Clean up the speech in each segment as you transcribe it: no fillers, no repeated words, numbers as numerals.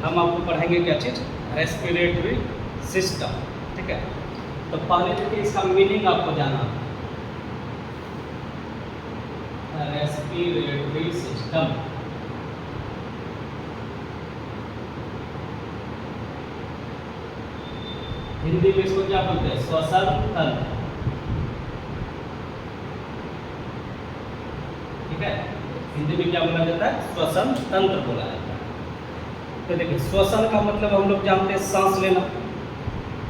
हम आपको पढ़ाएंगे क्या चीज़, रेस्पिरेटरी सिस्टम। ठीक है, तो पहले देखिए इसका मीनिंग आपको जाना, रेस्पिरेटरी सिस्टम। हिंदी में इसको क्या बोलते हैं, श्वसन तंत्र। ठीक है, हिंदी में क्या बोला जाता है, श्वसन तंत्र बोला जाता है। तो देखिए श्वसन का मतलब हम लोग जानते हैं सांस लेना।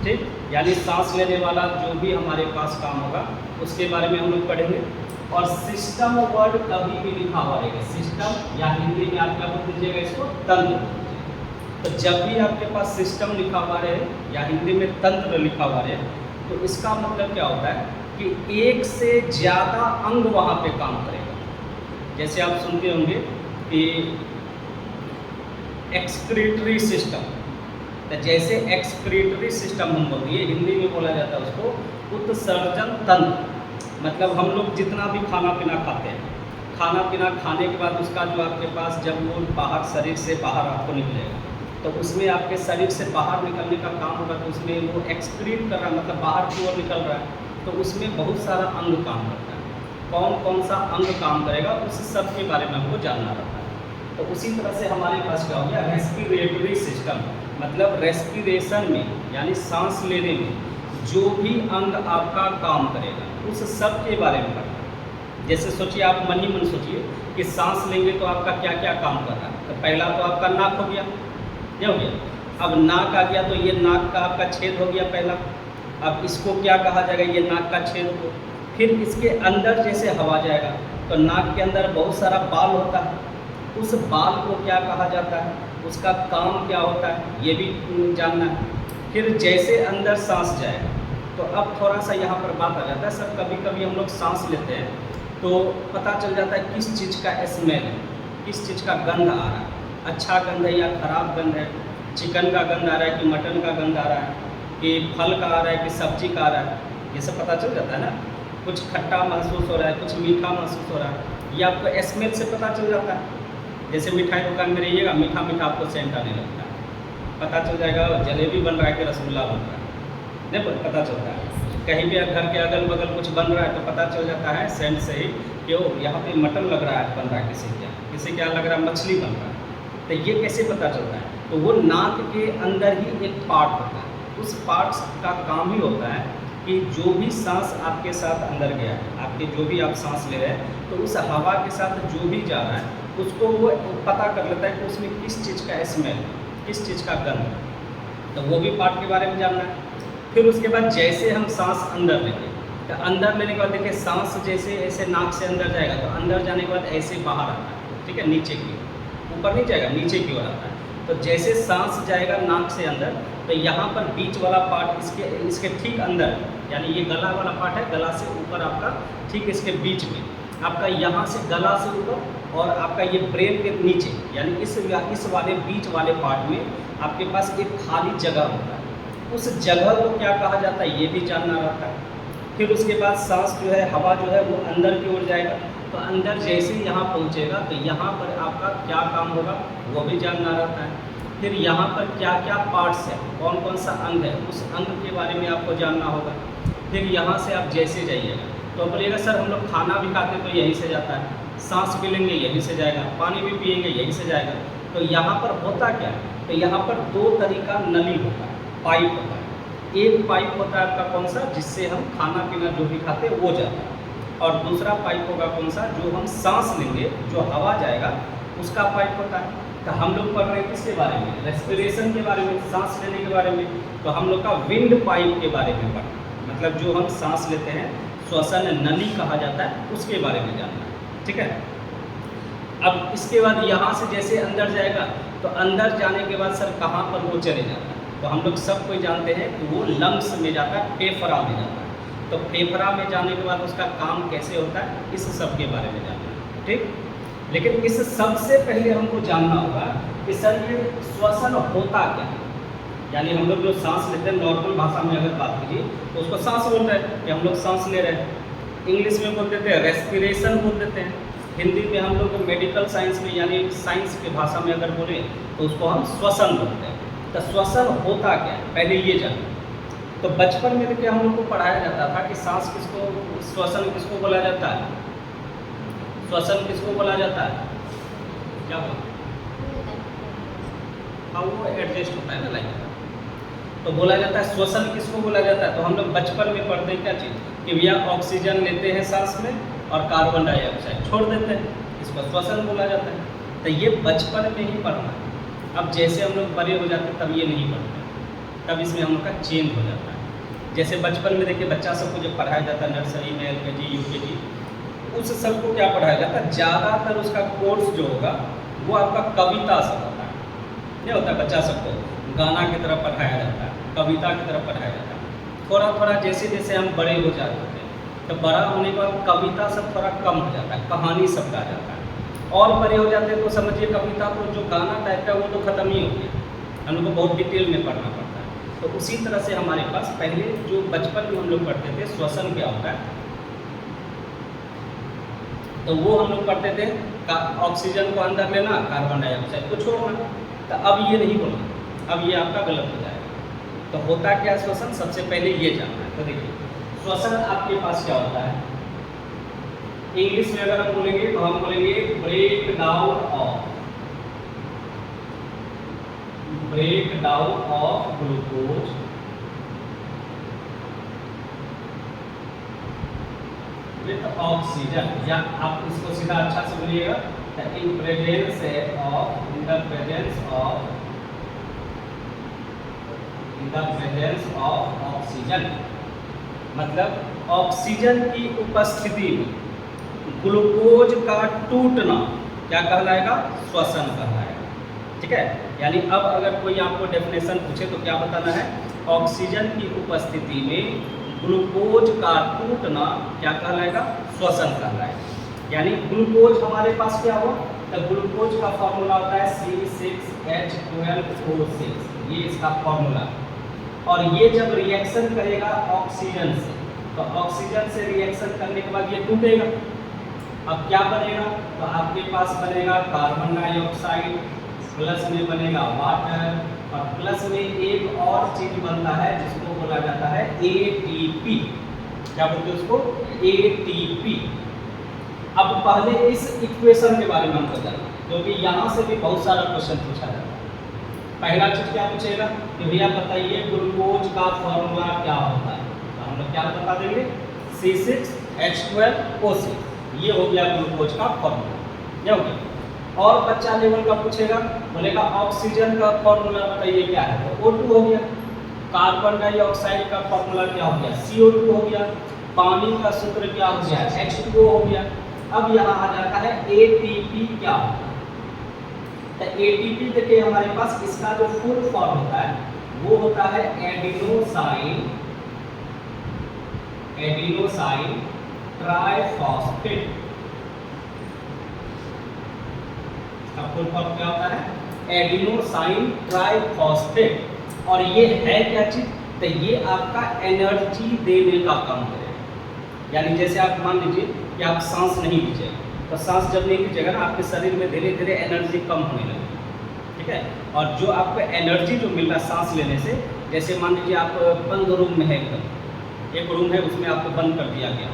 ठीक, यानी सांस लेने वाला जो भी हमारे पास काम होगा उसके बारे में हम लोग पढ़ेंगे। और सिस्टम वर्ड कभी भी लिखा हुआ रहेगा, सिस्टम या हिंदी में आप क्या बोल दीजिएगा, इसको तंत्र। तो जब भी आपके पास सिस्टम लिखा हुआ रहे या हिंदी में तंत्र लिखा हुआ रहे, तो इसका मतलब क्या होता है कि एक से ज़्यादा अंग वहाँ पे काम करेगा। जैसे आप सुनते होंगे कि एक्सक्रीटरी सिस्टम, तो जैसे एक्सक्रीटरी सिस्टम हम बोलते हैं, हिंदी में बोला जाता है उसको उत्सर्जन तंत्र। मतलब हम लोग जितना भी खाना पीना खाते हैं, खाना पीना खाने के बाद उसका जो आपके पास जब वो बाहर शरीर से बाहर आपको निकलेगा, तो उसमें आपके शरीर से बाहर निकलने का काम होगा, तो उसमें वो एक्सक्रीट कर रहा है, मतलब बाहर की ओर निकल रहा है, तो उसमें बहुत सारा अंग काम करता है। कौन कौन सा अंग काम करेगा उस सब के बारे में हमको जानना रहता है। तो उसी तरह से हमारे पास क्या हो गया, रेस्पिरेटरी सिस्टम, मतलब रेस्पिरेशन में यानी सांस लेने में जो भी अंग आपका काम करेगा उस सब के बारे में पढ़ना है। जैसे सोचिए, आप मन ही मन सोचिए कि सांस लेंगे तो आपका क्या क्या काम कर रहा है। तो पहला तो आपका नाक हो गया, क्या हो गया, अब नाक आ गया, तो ये नाक का आपका छेद हो गया पहला। अब इसको क्या कहा जाएगा, ये नाक का छेद हो। फिर इसके अंदर जैसे हवा जाएगा, तो नाक के अंदर बहुत सारा बाल होता है, उस बाल को क्या कहा जाता है, उसका काम क्या होता है, ये भी जानना है। फिर जैसे अंदर सांस जाएगा, तो अब थोड़ा सा यहाँ पर बात आ जाता है सर, कभी कभी हम लोग सांस लेते हैं तो पता चल जाता है किस चीज़ का स्मेल है, किस चीज़ का गंध आ रहा है, अच्छा गंध है या खराब गंध है, चिकन का गंध आ रहा है कि मटन का गंध आ रहा है, कि फल का आ रहा है कि सब्जी का आ रहा है, ये सब पता चल जाता है ना। कुछ खट्टा महसूस हो रहा है, कुछ मीठा महसूस हो रहा है, ये आपको स्मेल से पता चल जाता है। जैसे मिठाई दुकान में रहिएगा, मीठा मीठा आपको सेंट आने लगता है, पता चल जाएगा जलेबी बन रहा है कि रसगुल्ला बन रहा है, नहीं पता चलता है। कहीं भी घर के अगल बगल कुछ बन रहा है तो पता चल जाता है सेंट से ही कि ओ यहाँ पे मटन लग रहा है, बन रहा है, किसी क्या लग रहा है, मछली बन रहा है। तो ये कैसे पता चलता है, तो वो नाक के अंदर ही एक पार्ट होता है, उस पार्ट का काम ही होता है कि जो भी सांस आपके साथ अंदर गया है, आपके जो भी आप सांस ले रहे हैं, तो उस हवा के साथ जो भी जा रहा है उसको वो पता कर लेता है कि उसमें किस चीज़ का स्मेल, किस चीज़ का गंध, तो वो भी पार्ट के बारे में जानना है। फिर उसके बाद जैसे हम सांस अंदर लेंगे, तो अंदर लेने के बाद देखिए सांस जैसे ऐसे नाक से अंदर जाएगा, तो अंदर जाने के बाद ऐसे बाहर आता है, ठीक है, नीचे की ओर, ऊपर नहीं जाएगा, नीचे की ओर आता है। तो जैसे सांस जाएगा नाक से अंदर, तो यहाँ पर बीच वाला पार्ट इसके ठीक अंदर, यानी ये गला वाला पार्ट है, गला से ऊपर आपका ठीक इसके बीच में आपका, यहाँ से गला से ऊपर और आपका ये ब्रेन के नीचे, यानी इस वाले बीच वाले पार्ट में आपके पास एक खाली जगह होता है, उस जगह को क्या कहा जाता है ये भी जानना रहता है। फिर उसके बाद सांस जो है, हवा जो है वो अंदर की ओर जाएगा, तो अंदर जैसे ही यहाँ पहुँचेगा तो यहाँ पर आपका क्या काम होगा वो भी जानना रहता है। फिर यहाँ पर क्या क्या पार्ट्स हैं, कौन कौन सा अंग है, उस अंग के बारे में आपको जानना होगा। फिर यहाँ से आप जैसे जाइएगा तो बोलिएगा सर हम लोग खाना भी खाते तो यहीं से जाता है, सांस भी लेंगे यहीं से जाएगा, पानी भी पिएंगे यहीं से जाएगा। तो यहाँ पर होता क्या है, तो यहाँ पर दो तरीका नली होता है, पाइप होता है। एक पाइप होता है आपका कौन सा, जिससे हम खाना पीना जो भी खाते हैं वो जाता है, और दूसरा पाइप होगा कौन सा, जो हम सांस लेंगे, जो हवा जाएगा उसका पाइप होता है। तो हम लोग पढ़ रहे हैं किसके बारे में, रेस्पिरेशन के बारे में, सांस लेने के बारे में। तो हम लोग का विंड पाइप के बारे में पढ़ना, मतलब जो हम सांस लेते हैं, श्वसन नली कहा जाता है, उसके बारे में जानना है, ठीक है। अब इसके बाद यहाँ से जैसे अंदर जाएगा, तो अंदर जाने के बाद सर कहाँ पर वो चले जाता है, तो हम लोग सब कोई जानते हैं कि वो लंग्स में जाता है, फेफड़ा में जाता है। तो फेफड़ा में जाने के बाद उसका काम कैसे होता है, इस सब के बारे में जानना है, ठीक। लेकिन इस सबसे पहले हमको जानना होगा कि सर ये श्वसन होता क्या है, यानी हम लोग जो सांस लेते हैं, नॉर्मल भाषा में अगर बात कीजिए तो उसको सांस बोल रहे हैं कि हम लोग सांस ले रहे हैं, इंग्लिश में बोल देते हैं रेस्पिरेशन बोल देते हैं। हिंदी में हम लोग मेडिकल साइंस में यानी साइंस की भाषा में अगर बोले तो उसको हम श्वसन बोलते हैं। तो श्वसन होता क्या है, पहले ये जानो। तो बचपन में देखिए हम लोग को पढ़ाया जाता था कि सांस किसको, श्वसन किसको बोला जाता है, श्वसन किसको बोला जाता है, क्या बोला, हाँ वो एडजस्ट होता है ना लाइक, तो बोला जाता है श्वसन किसको बोला जाता है। तो हम लोग बचपन में पढ़ते हैं क्या चीज़ कि भैया ऑक्सीजन लेते हैं सांस में और कार्बन डाइऑक्साइड छोड़ देते हैं, इसको श्वसन बोला जाता है। तो ये बचपन में ही पढ़ना है। अब जैसे हम लोग बड़े हो जाते हैं तब ये नहीं पढ़ते, तब इसमें हम लोग का चेंज हो जाता है। जैसे बचपन में देखिए बच्चा सबको जब पढ़ाया जाता है नर्सरी में, LKG UKG, उस सबको क्या पढ़ाया जाता है, ज़्यादातर उसका कोर्स जो होगा वो आपका कविता सब होता है। नहीं होता है बच्चा सबको गाना की तरफ पढ़ाया जाता है, कविता की तरफ पढ़ाया जाता है। थोड़ा थोड़ा जैसे जैसे हम बड़े हो जाते हैं तो बड़ा होने के बाद कविता सब थोड़ा कम हो जाता है, कहानी सब का जाता है। और बड़े हो जाते हैं तो समझिए कविता को जो गाना टाइप का वो तो ख़त्म ही हो गया, हम लोग को बहुत डिटेल में पढ़ना पड़ता है। तो उसी तरह से हमारे पास पहले जो बचपन में हम लोग पढ़ते थे श्वसन क्या होता है, तो वो हम लोग पढ़ते थे ऑक्सीजन को अंदर लेना, कार्बन डाइऑक्साइड को छोड़ना। तो अब ये नहीं बोलना, अब ये आपका गलत हो जाएगा। तो होता क्या श्वसन, सबसे पहले ये जानना है। तो देखिए श्वसन आपके पास क्या होता है, इंग्लिश में अगर हम बोलेंगे तो हम बोलेंगे break down of glucose with oxygen, या आप इसको सीधा अच्छा से बोलिएगा in the presence of oxygen. मतलब ऑक्सीजन की उपस्थिति में ग्लूकोज का टूटना क्या कहलाएगा, श्वसन कहलाएगा। ठीक है, यानी अब अगर कोई आपको डेफिनेशन पूछे तो क्या बताना है, ऑक्सीजन की उपस्थिति में ग्लूकोज का टूटना क्या कहलाएगा, श्वसन कहलाएगा। यानी ग्लूकोज हमारे पास क्या हुआ, तो ग्लूकोज का फॉर्मूला होता है C6H12O6, ये इसका फॉर्मूला। और ये जब रिएक्शन करेगा ऑक्सीजन से, तो ऑक्सीजन से रिएक्शन करने के बाद ये टूटेगा। अब क्या बनेगा, तो आपके पास बनेगा कार्बन डाइऑक्साइड, प्लस में बनेगा वाटर, और प्लस में एक और चीज बनता है जिसको बोला जाता है ATP। क्या बोलते हैं उसको, ATP। अब पहले इस इक्वेशन के बारे में हमको जानना, क्योंकि यहाँ से भी बहुत सारा क्वेश्चन पूछा जाता है। पहला चीज क्या पूछेगा कि भैया बताइए ग्लूकोज का फॉर्मूला क्या होता है, तो हम लोग क्या बता देंगे C6H12O6, ये हो गया ग्लूकोज का फॉर्मूला, ये हो गया। और बच्चा लेवल का पूछेगा, बोलेगा ऑक्सीजन का फॉर्मूला बताइए क्या है, तो O2 हो गया। कार्बन डाइऑक्साइड का फॉर्मूला क्या हो गया, CO2 हो गया। पानी का सूत्र क्या हो गया, H2O हो गया। अब यहाँ आ जाता है ATP क्या होता है, तो ATP देखिए हमारे पास इसका जो फुल फॉर्म होता है वो होता है एडिनोसाइन ट्राइफॉस्फेट। इसका फुल फॉर्म क्या होता है, एडिनोसाइन ट्राइफॉस्फेट। और ये है क्या चीज, तो ये आपका एनर्जी देने का काम करेगा। यानी जैसे आप मान लीजिए कि आप सांस नहीं लीजिएगा, तो सांस जब नहीं लीजिएगा ना आपके शरीर में धीरे धीरे एनर्जी कम होने लगेगी। ठीक है, और जो आपको एनर्जी जो मिल रहा है सांस लेने से, जैसे मान लीजिए आप बंद रूम में है, एकदम एक रूम है उसमें आपको बंद कर दिया गया,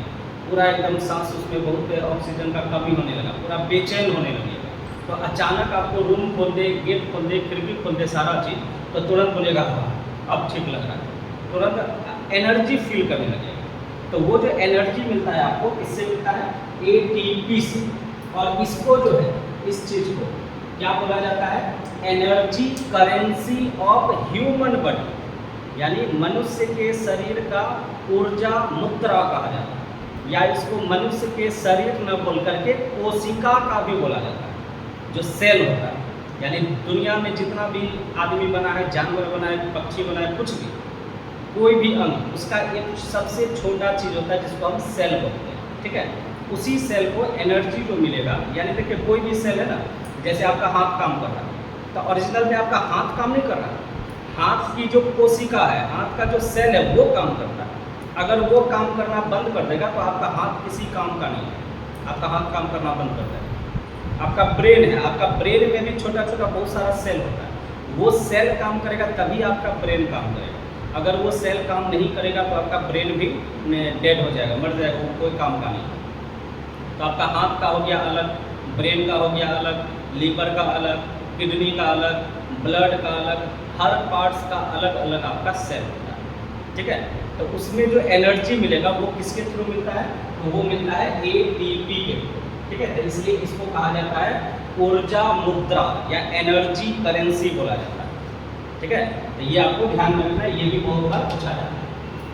पूरा एकदम सांस उसमें बहुत ऑक्सीजन का कमी होने लगा, पूरा बेचैन होने लगेगा। तो अचानक आपको रूम खोल दे, गेट खोल दे, खिड़की खोल दे, सारा चीज़, तो तुरंत बोलेगा अब ठीक लग रहा है, तुरंत एनर्जी फील करने लगेगा। तो वो जो एनर्जी मिलता है आपको किससे मिलता है, ATP से। और इसको जो है इस चीज को क्या बोला जाता है, energy currency of human body, यानी मनुष्य के शरीर का ऊर्जा मुद्रा कहा जाता है, या इसको मनुष्य के शरीर न बोल करके कोशिका का भी बोला जाता है, जो सेल होता है। यानी दुनिया में जितना भी आदमी बना है, जानवर बना है, पक्षी बना है, कुछ भी, कोई भी अंग, उसका एक सबसे छोटा चीज़ होता है जिसको हम सेल बोलते हैं। ठीक है, उसी सेल को एनर्जी जो मिलेगा, यानी देखिए कोई भी सेल है ना, जैसे आपका हाथ काम कर रहा है, तो ओरिजिनल में आपका हाथ काम नहीं कर रहा, हाथ की जो कोशिका है, हाथ का जो सेल है वो काम करता है। अगर वो काम करना बंद कर देगा तो आपका हाथ किसी काम का नहीं है। आपका हाथ काम करना बंद कर देगा। आपका ब्रेन है, आपका ब्रेन में भी छोटा छोटा बहुत सारा सेल होता है, वो सेल काम करेगा तभी आपका ब्रेन काम करेगा। अगर वो सेल काम नहीं करेगा तो आपका ब्रेन भी डेड हो जाएगा, मर जाएगा, वो कोई काम का नहीं। तो आपका हाथ का हो गया अलग, ब्रेन का हो गया अलग, लीवर का अलग, किडनी का अलग, ब्लड का अलग, हर पार्ट्स का अलग अलग आपका सेल होता है। ठीक है, तो उसमें जो एनर्जी मिलेगा वो किसके थ्रू मिलता है? तो वो मिलता है एटीपी के थ्रू। ठीक है, तो इसलिए इसको कहा जाता है ऊर्जा मुद्रा या एनर्जी करेंसी बोला जाता है। ठीक है, तो ये आपको ध्यान में रखना है, ये भी बहुत बार पूछा जाता है।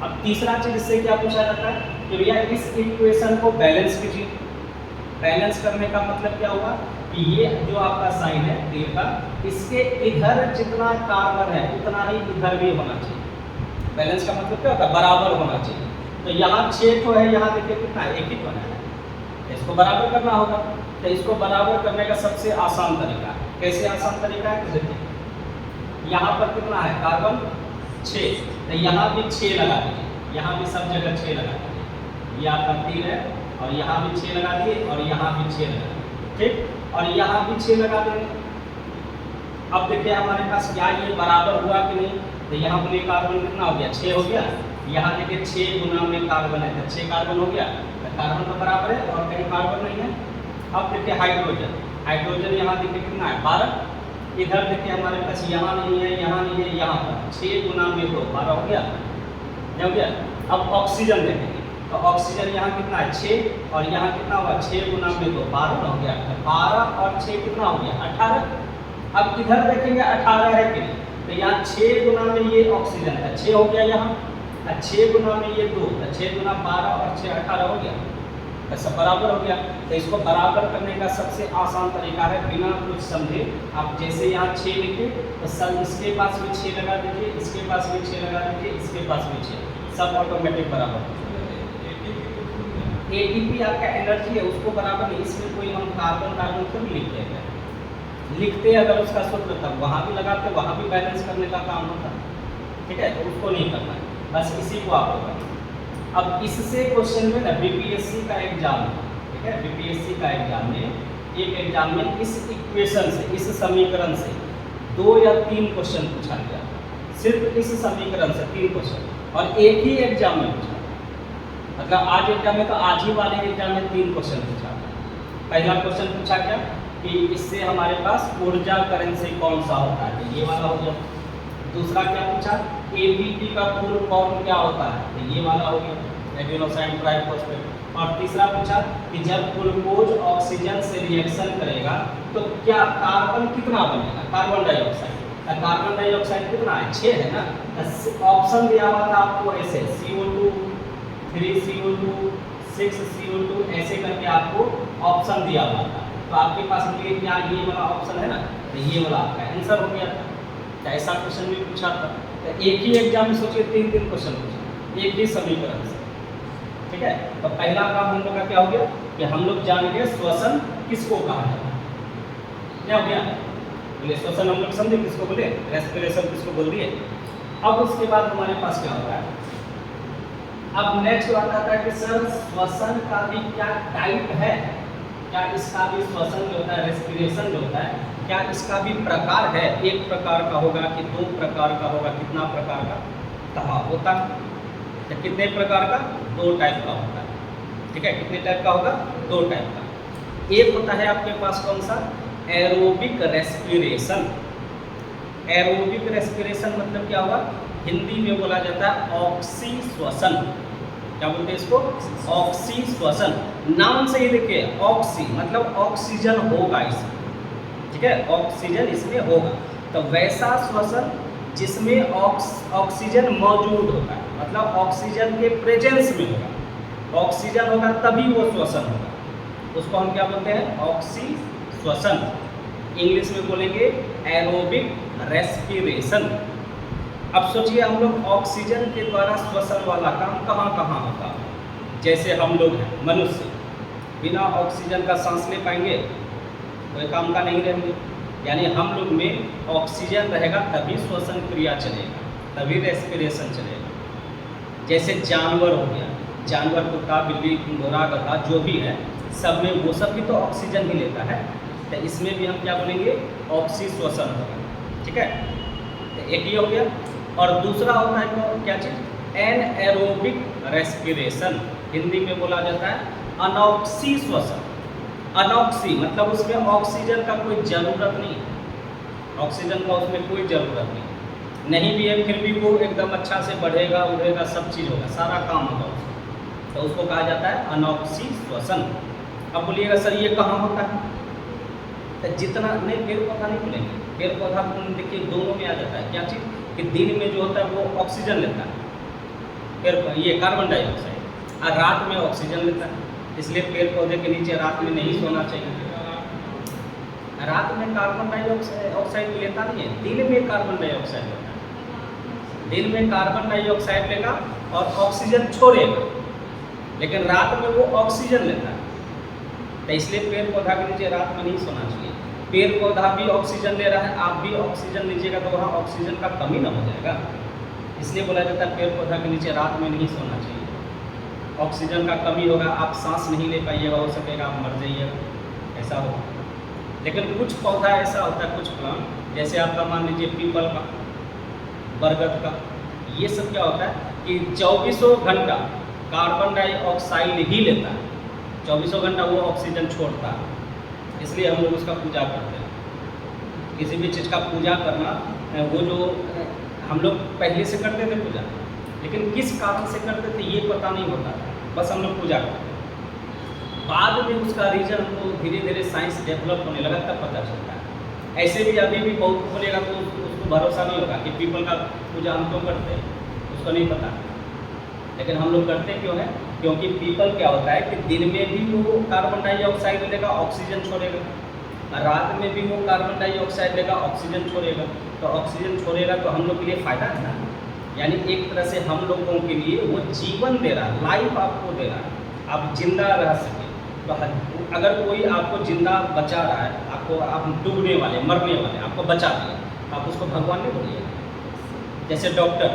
अब तीसरा चीज इससे क्या पूछा जाता है कि भैया इस इक्वेशन को बैलेंस कीजिए। बैलेंस करने का मतलब क्या हुआ कि ये जो आपका साइन है तीर का, इसके इधर जितना कार्बन है उतना ही इधर भी होना चाहिए। बैलेंस का मतलब क्या होता है? बराबर होना चाहिए। तो यहाँ 6 तो है, यहाँ देखिए कितना, एक ही तो है, इसको बराबर करना होगा। तो इसको बराबर करने का सबसे आसान तरीका, कैसे आसान तरीका है? तो देखिए यहाँ पर कितना है कार्बन? 6, तो यहाँ भी 6 लगा दीजिए, यहाँ भी सब जगह 6 लगा दीजिए। ये आपका 3 है और यहाँ भी 6 लगा दिए और यहाँ भी 6 लगा दिए। ठीक, और यहाँ भी 6 लगा देंगे। अब देखिए हमारे पास क्या ये बराबर हुआ कि नहीं? तो यहाँ पर कार्बन कितना हो गया? 6 हो गया। यहाँ देखिए 6 गुना में कार्बन है, तो 6 कार्बन हो गया, तो कार्बन तो बराबर है और कहीं कार्बन नहीं है। अब देखिए हाइड्रोजन, हाइड्रोजन यहाँ देखिए कितना है? 12। इधर देखिए हमारे पास यहाँ नहीं है, यहाँ नहीं है, यहाँ पर 6 गुना में 2, 12 हो गया, हो गया। अब ऑक्सीजन देखेंगे तो ऑक्सीजन यहाँ कितना है? 6, और यहाँ कितना हुआ? 6 गुना में 2, 12 हो गया। 12 और 6 कितना हो गया? 18। अब इधर देखेंगे 18 है कि नहीं? तो यहाँ 6 गुना में ये ऑक्सीजन है, 6 हो गया यहाँ, 6 गुना में ये 2, 6 गुना 12 और 6 18 हो गया, ऐसा बराबर हो गया। तो इसको बराबर करने का सबसे आसान तरीका है बिना कुछ समझे, आप जैसे यहाँ 6 लिखे तो सब इसके पास भी 6 लगा दीजिए, इसके पास भी 6 लगा दीजिए, इसके पास भी 6, सब ऑटोमेटिक बराबर। एटीपी आपका एनर्जी है, उसको बराबर नहीं, इसमें कोई हम कार्बन कार्बन तो नहीं लिखते हैं, लिखते अगर उसका सूत्र तब वहाँ भी लगाते, वहाँ भी बैलेंस करने का काम होता है। ठीक है, तो उसको नहीं करना है, बस इसी को आपको करना है। अब इससे क्वेश्चन में ना बीपीएससी का एग्जाम है, ठीक है, बीपीएससी का एग्जाम में एक एग्जाम में इस इक्वेशन से, इस समीकरण से 2 या 3 क्वेश्चन पूछा गया, सिर्फ इस समीकरण से 3 क्वेश्चन, और एक ही एग्जाम में पूछा। मतलब आज एग्जाम में, तो आज ही वाले एग्जाम में 3 क्वेश्चन पूछा। पहला क्वेश्चन पूछा गया कि इससे हमारे पास ऊर्जा करेंसी कौन सा होता है, ये वाला हो गया। दूसरा क्या पूछा? एटीपी का पूर्ण फॉर्म क्या होता है, तो ये वाला हो गया, एडिनोसाइन ट्राइफॉस्फेट। और तीसरा पूछा कि जब ग्लूकोज ऑक्सीजन से रिएक्शन करेगा तो क्या कार्बन कितना बनेगा, कार्बन डाइऑक्साइड। कार्बन डाइऑक्साइड कितना है? 6 है ना। ऑप्शन दिया हुआ था आपको ऐसे CO2, 3CO2, 6CO2, ऐसे करके आपको ऑप्शन दिया हुआ था। तो आपके पास ये क्या, ये वाला ऑप्शन है ना, तो ये वाला आपका आंसर हो गया था। ऐसा क्वेश्चन भी पूछा था। तो एक ही एग्जाम में सोचिए 3 क्वेश्चन पूछा एक ही समीकरण से। ठीक है, तो पहला काम हम लोग का क्या हो गया कि हम लोग जान गए श्वसन किसको कहा जाता है। क्या हो गया? बोले श्वसन हम लोग समझे किसको बोले, रेस्पिरेशन किसको बोल दिए। अब उसके बाद हमारे पास क्या होता है, अब नेक्स्ट बात आता है कि सर श्वसन का भी क्या टाइप है, क्या इसका भी श्वसन जो होता है, रेस्पिरेशन जो होता है, क्या इसका भी प्रकार है? एक प्रकार का होगा कि 2 प्रकार का होगा, कितना प्रकार का? कहा होता है तो कितने प्रकार का? 2 टाइप का होता है। ठीक है, कितने टाइप का होगा? 2 टाइप का। एक होता है आपके पास कौन सा? Aerobic respiration. एरोबिक रेस्पिरेशन मतलब क्या होगा? हिंदी में बोला जाता है ऑक्सी श्वसन। क्या बोलते हैं इसको? ऑक्सी श्वसन। नाम से ही देखिए, ऑक्सी मतलब ऑक्सीजन होगा इसमें। ठीक है, ऑक्सीजन इसमें होगा। तो वैसा श्वसन जिसमें ऑक्सीजन मौजूद होगा, मतलब ऑक्सीजन के प्रेजेंस में होगा, ऑक्सीजन होगा तभी वो श्वसन होगा, उसको हम क्या बोलते हैं? ऑक्सी श्वसन। इंग्लिश में बोलेंगे एरोबिक रेस्पिरेशन। अब सोचिए हम लोग ऑक्सीजन के द्वारा श्वसन वाला काम कहाँ कहाँ होता है। जैसे हम लोग हैं मनुष्य, बिना ऑक्सीजन का सांस ले पाएंगे? कोई काम का नहीं रहेंगे। यानी हम लोग में ऑक्सीजन रहेगा तभी श्वसन क्रिया चलेगा, तभी रेस्पिरेशन चलेगा। जैसे जानवर हो गया, जानवर कुत्ता बिल्ली घोड़ा गधा जो भी है, सब में वो सब भी तो ऑक्सीजन ही लेता है, तो इसमें भी हम क्या बोलेंगे, ऑक्सी श्वसन होगा। ठीक है, तो एक ये हो गया। और दूसरा होता है तो क्या चीज़, एनएरोबिक रेस्पिरेशन, हिंदी में बोला जाता है अनॉक्सी श्वसन। अनॉक्सी मतलब उसमें ऑक्सीजन का कोई ज़रूरत नहीं है, ऑक्सीजन का उसमें कोई ज़रूरत नहीं भी है, फिर भी वो एकदम अच्छा से बढ़ेगा उड़ेगा, सब चीज़ होगा, सारा काम होगा उसको, तो उसको कहा जाता है अनॉक्सी श्वसन। अब बोलिएगा सर ये कहाँ होता है, तो जितना नहीं, पेड़ पौधा नहीं बोलेंगे, पेड़ पौधा देखिए दोनों में आ जाता है। क्या चीज़ कि दिन में जो होता है वो ऑक्सीजन लेता है, पेड़ ये कार्बन डाइऑक्साइड, और रात में ऑक्सीजन लेता है, इसलिए पेड़ पौधे के नीचे रात में नहीं सोना चाहिए। रात में कार्बन डाइऑक्साइड लेता नहीं है, दिन में कार्बन डाइऑक्साइड लेता है। दिन में कार्बन डाइऑक्साइड लेगा और ऑक्सीजन छोड़ेगा, लेकिन रात में वो ऑक्सीजन लेता है, तो इसलिए पेड़ पौधा के नीचे रात में नहीं सोना चाहिए। पेड़ पौधा भी ऑक्सीजन ले रहा है, आप भी ऑक्सीजन लीजिएगा तो वहाँ ऑक्सीजन का कमी ना हो जाएगा, इसलिए बोला जाता है पेड़ पौधा के नीचे रात में नहीं सोना चाहिए। ऑक्सीजन का कमी होगा, आप सांस नहीं ले पाइएगा, हो सकेगा आप मर जाइएगा, ऐसा होगा। लेकिन कुछ पौधा ऐसा होता है, कुछ प्लांट जैसे आपका मान लीजिए पीपल का, बरगद का, ये सब क्या होता है कि 24 घंटा कार्बन डाइऑक्साइड ही लेता है, 24 घंटा वो ऑक्सीजन छोड़ता है, इसलिए हम लोग उसका पूजा करते हैं। किसी भी चीज़ का पूजा करना, वो जो हम लोग पहले से करते थे पूजा, लेकिन किस कारण से करते थे ये पता नहीं होता था, बस हम लोग पूजा करते थे। बाद में उसका रीजन हमको धीरे धीरे साइंस डेवलप होने लगा, तब पता चलता है। ऐसे भी अभी भी बहुत बोलेगा तो उसको भरोसा नहीं होगा कि पीपल का पूजा हम क्यों करते हैं, उसको नहीं पता, लेकिन हम लोग करते क्यों हैं, क्योंकि पीपल क्या होता है कि दिन में भी वो कार्बन डाइऑक्साइड लेगा, ऑक्सीजन छोड़ेगा, रात में भी वो कार्बन डाइऑक्साइड लेगा, ऑक्सीजन छोड़ेगा, तो ऑक्सीजन छोड़ेगा तो हम लोग के लिए फ़ायदा है ना, यानी एक तरह से हम लोगों के लिए वो जीवन दे रहा है, लाइफ आपको दे रहा है, आप जिंदा रह सकें। तो अगर कोई आपको जिंदा बचा रहा है, आपको आप डूबने वाले मरने वाले आपको बचा दिया, आप उसको भगवान नहीं बोलिएगा। जैसे डॉक्टर,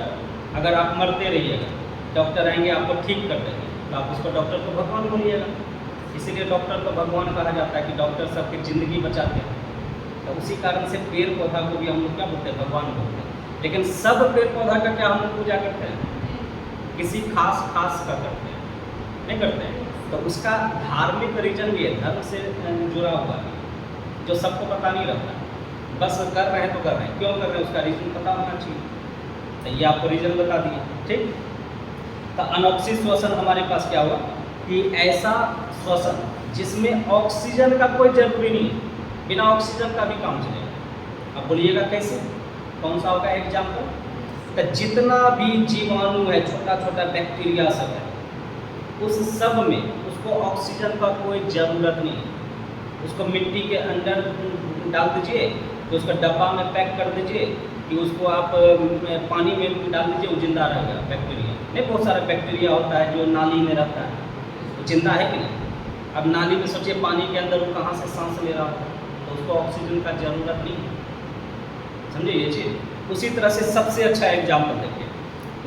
अगर आप मरते रहिएगा, डॉक्टर आएंगे आपको ठीक कर देंगे, तो आप उसको डॉक्टर को भगवान बोलिएगा। इसीलिए डॉक्टर को भगवान कहा जाता है कि डॉक्टर सबकी ज़िंदगी बचाते हैं। तो उसी कारण से पेड़ पौधा को भी हम लोग क्या बोलते हैं, भगवान बोलते हैं। लेकिन सब पेड़ पौधा का क्या हम लोग पूजा करते हैं, किसी खास का करते हैं, नहीं करते हैं। तो उसका धार्मिक रीजन भी है, धर्म से जुड़ा हुआ है, जो सबको पता नहीं रहता, बस कर रहे हैं तो कर रहे हैं, क्यों कर रहे हैं उसका रीजन पता होना चाहिए। तो ये आपको रीजन बता दिए, ठीक। तो अनॉक्सी श्वसन हमारे पास क्या हुआ कि ऐसा श्वसन जिसमें ऑक्सीजन का कोई जरूरी नहीं है, बिना ऑक्सीजन का भी काम चलेगा। अब बोलिएगा कैसे, कौन सा होगा एग्जाम्पल, तो जितना भी जीवाणु है, छोटा छोटा बैक्टीरिया सब है, उस सब में उसको ऑक्सीजन का कोई ज़रूरत नहीं है। उसको मिट्टी के अंदर डाल दीजिए, तो उसको डब्बा में पैक कर दीजिए, कि उसको आप पानी में डाल दीजिए, वो जिंदा रहेगा बैक्टीरिया। नहीं, बहुत सारा बैक्टीरिया होता है जो नाली में रहता है, वो जिंदा है कि नहीं। अब नाली में सोचिए पानी के अंदर वो कहाँ से सांस ले रहा होता है, तो उसको ऑक्सीजन का ज़रूरत नहीं है, समझे ये चीज़। उसी तरह से सबसे अच्छा एग्जाम्पल देखिए,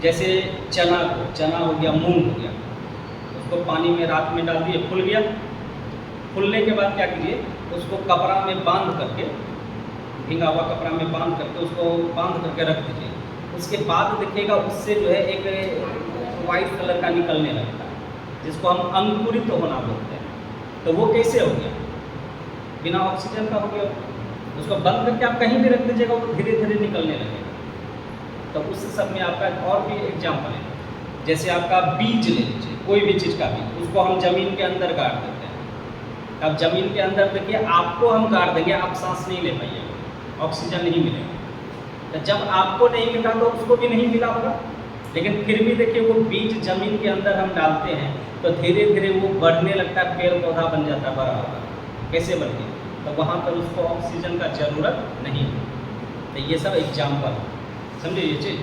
जैसे चना हो गया, मूंग हो गया, उसको पानी में रात में डाल दिए, फूल गया, फूलने के बाद क्या कीजिए, उसको कपड़ा में बांध करके, भींगा हुआ कपड़ा में बांध करके उसको बांध करके रख दीजिए। उसके बाद देखिएगा उससे जो है एक वाइट कलर का निकलने लगता है, जिसको हम अंकुरित होना बोलते हैं। तो वो कैसे हो गया, बिना ऑक्सीजन का हो गया। उसको बंद करके आप कहीं भी रख दीजिएगा, वो धीरे धीरे निकलने लगेगा। तो उस सब में आपका और भी एग्जाम्पल है, जैसे आपका बीज ले लीजिए, कोई भी चीज़ का बीज, उसको हम ज़मीन के अंदर गाड़ देते हैं। अब ज़मीन के अंदर देखिए, आपको हम गाड़ देंगे, आप सांस नहीं ले पाइएगा, ऑक्सीजन नहीं मिलेगा। तो जब आपको नहीं मिला तो उसको भी नहीं मिला होगा, लेकिन फिर भी देखिए वो बीज ज़मीन के अंदर हम डालते हैं, तो धीरे धीरे वो बढ़ने लगता है, पेड़ पौधा बन जाता है, बड़ा होगा। कैसे बन गया, तो वहाँ पर उसको ऑक्सीजन का ज़रूरत नहीं है। तो ये सब एग्जाम्पल, समझे ये चीज़।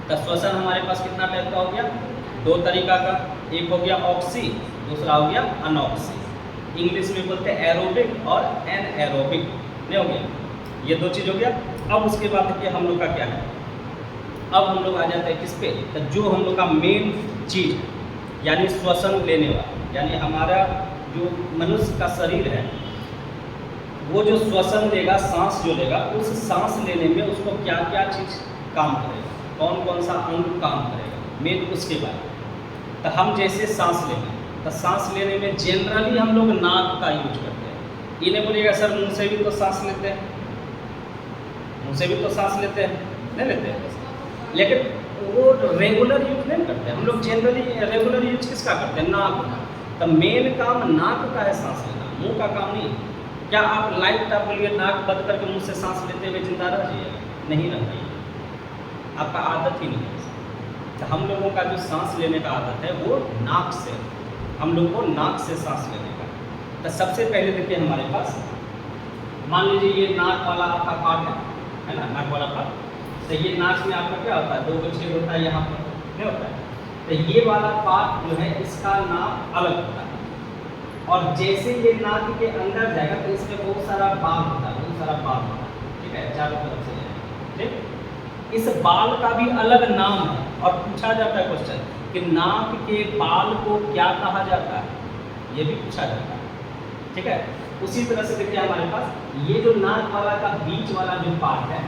तो श्वसन हमारे पास कितना टाइप का हो गया, दो तरीका का, एक हो गया ऑक्सी, दूसरा हो गया अनऑक्सी। इंग्लिश में बोलते हैं एरोबिक और एनएरोबिक, नहीं हो गया, ये दो चीज़ हो गया। अब उसके बाद देखिए हम लोग का क्या है, अब हम लोग आ जाते हैं किस पे, तो जो हम लोग का मेन चीज़ यानी श्वसन लेने वाला, यानी हमारा जो मनुष्य का शरीर है वो जो श्वसन लेगा, सांस जो लेगा, उस सांस लेने में उसको क्या क्या चीज़ काम करेगा, कौन कौन सा अंग काम करेगा, मेन उसके बारे में। तो हम जैसे सांस लेंगे तो सांस लेने में जनरली हम लोग नाक का यूज करते हैं। ये नहीं बोलिएगा सर मुंह से भी तो सांस लेते हैं, मुंह से भी तो सांस लेते हैं, नहीं लेते हैं, लेकिन वो रेगुलर यूज नहीं करते हम लोग। जनरली रेगुलर यूज किसका करते हैं? नाक का। तो मेन काम नाक का है सांस लेना, मुंह का काम नहीं। क्या आप लाइफ टाइम बोलिए नाक बंद करके मुंह से सांस लेते हुए जिंदा रह जाइएगा? नहीं रह जाइएगा, आपका आदत ही नहीं है। तो हम लोगों का जो सांस लेने का आदत है वो नाक से, हम लोग को नाक से सांस लेने का। तो सबसे पहले देखिए हमारे पास, मान लीजिए ये नाक वाला आपका पार्ट है ना, नाक वाला पार्ट। तो ये नाक में आपका क्या होता है? 2 छेद होता है, यहाँ पर नहीं होता है। तो ये वाला पार्ट जो है इसका नाक अलग होता है, और जैसे ये नाक के अंदर जाएगा तो इसमें बहुत सारा बाल होता है, बहुत सारा बाल होता है, ठीक है, चारों तरफ से जाएगा, ठीक। इस बाल का भी अलग नाम है, और पूछा जाता है क्वेश्चन कि नाक के बाल को क्या कहा जाता है, ये भी पूछा जाता है, ठीक है। उसी तरह से देखिए हमारे पास ये जो नाक वाला का बीच वाला जो पार्ट है,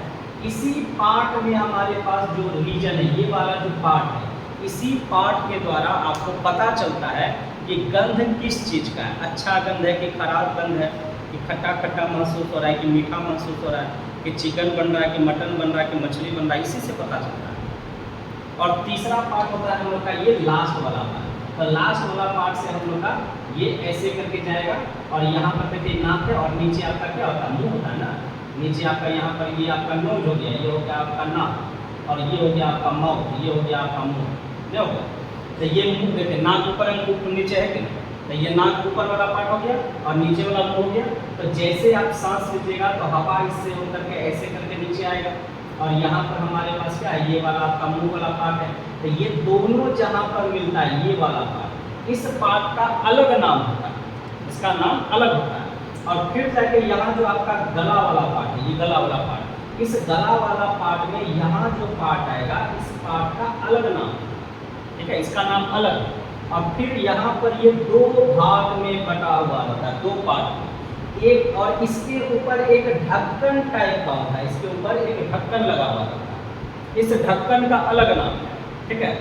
इसी पार्ट में हमारे पास जो रीजन है, ये वाला जो पार्ट है, इसी पार्ट के द्वारा आपको पता चलता है कि गंध किस चीज़ का है, अच्छा गंध है कि खराब गंध है, कि खट्टा खट्टा महसूस हो रहा है कि मीठा महसूस हो रहा है, कि चिकन बन रहा है कि मटन बन रहा है कि मछली बन रहा है, इसी से पता चलता है। और तीसरा पार्ट होता है हम लोग का ये लास्ट वाला पार्ट। तो लास्ट वाला पार्ट से हम लोग का ये ऐसे करके जाएगा, और यहाँ पर देखिए नाक है, और नीचे आपका क्या होता है? मुँह होता है ना। नीचे आपका यहाँ पर ये आपका नोज हो गया, ये हो गया आपका नाक, और ये हो गया आपका माउथ, ये हो गया आपका मुँह, नहीं हो गया। तो ये मुंह देखिए, नाक ऊपर है, मुंह नीचे है कि नहीं? तो ये नाक ऊपर वाला पार्ट हो गया, और नीचे वाला मुंह हो गया। तो जैसे आप सांस लीजिएगा तो हवा इससे होकर के ऐसे करके नीचे आएगा, और यहाँ पर हमारे पास क्या है? ये वाला आपका मुंह वाला पार्ट है। तो ये दोनों जहाँ पर मिलता है, ये वाला पार्ट, इस पार्ट का अलग नाम होता है, इसका नाम अलग होता है। और फिर जाके यहाँ जो आपका गला वाला पार्ट है, ये गला वाला पार्ट, इस गला वाला पार्ट में यहाँ जो पार्ट आएगा, इस पार्ट का अलग नाम, ठीक है, इसका नाम अलग। और फिर यहाँ पर ये 2 भाग में बटा हुआ होता है, 2 पार्ट, एक, और इसके ऊपर एक ढक्कन टाइप का होता है, इसके ऊपर एक ढक्कन लगा हुआ होता है, इस ढक्कन का अलग नाम है, ठीक है।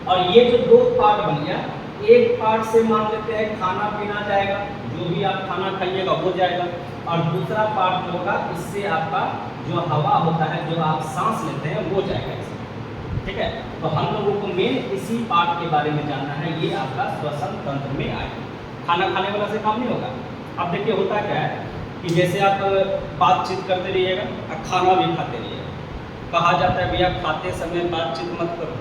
और ये जो 2 पार्ट बन गया, एक पार्ट से मान लेते हैं खाना पीना जाएगा, जो भी आप खाना खाइएगा वो जाएगा, और दूसरा पार्ट जो होगा इससे आपका जो हवा होता है, जो आप सांस लेते हैं, वो जाएगा, ठीक है। तो हम लोगों को मेन इसी पार्ट के बारे में जानना है, ये आपका श्वसन तंत्र में आएगा। खाना खाने वाला से काम नहीं होगा। अब देखिए होता क्या है कि जैसे आप बातचीत करते रहिएगा और खाना भी खाते रहिएगा, कहा जाता है भैया खाते समय बातचीत मत करो।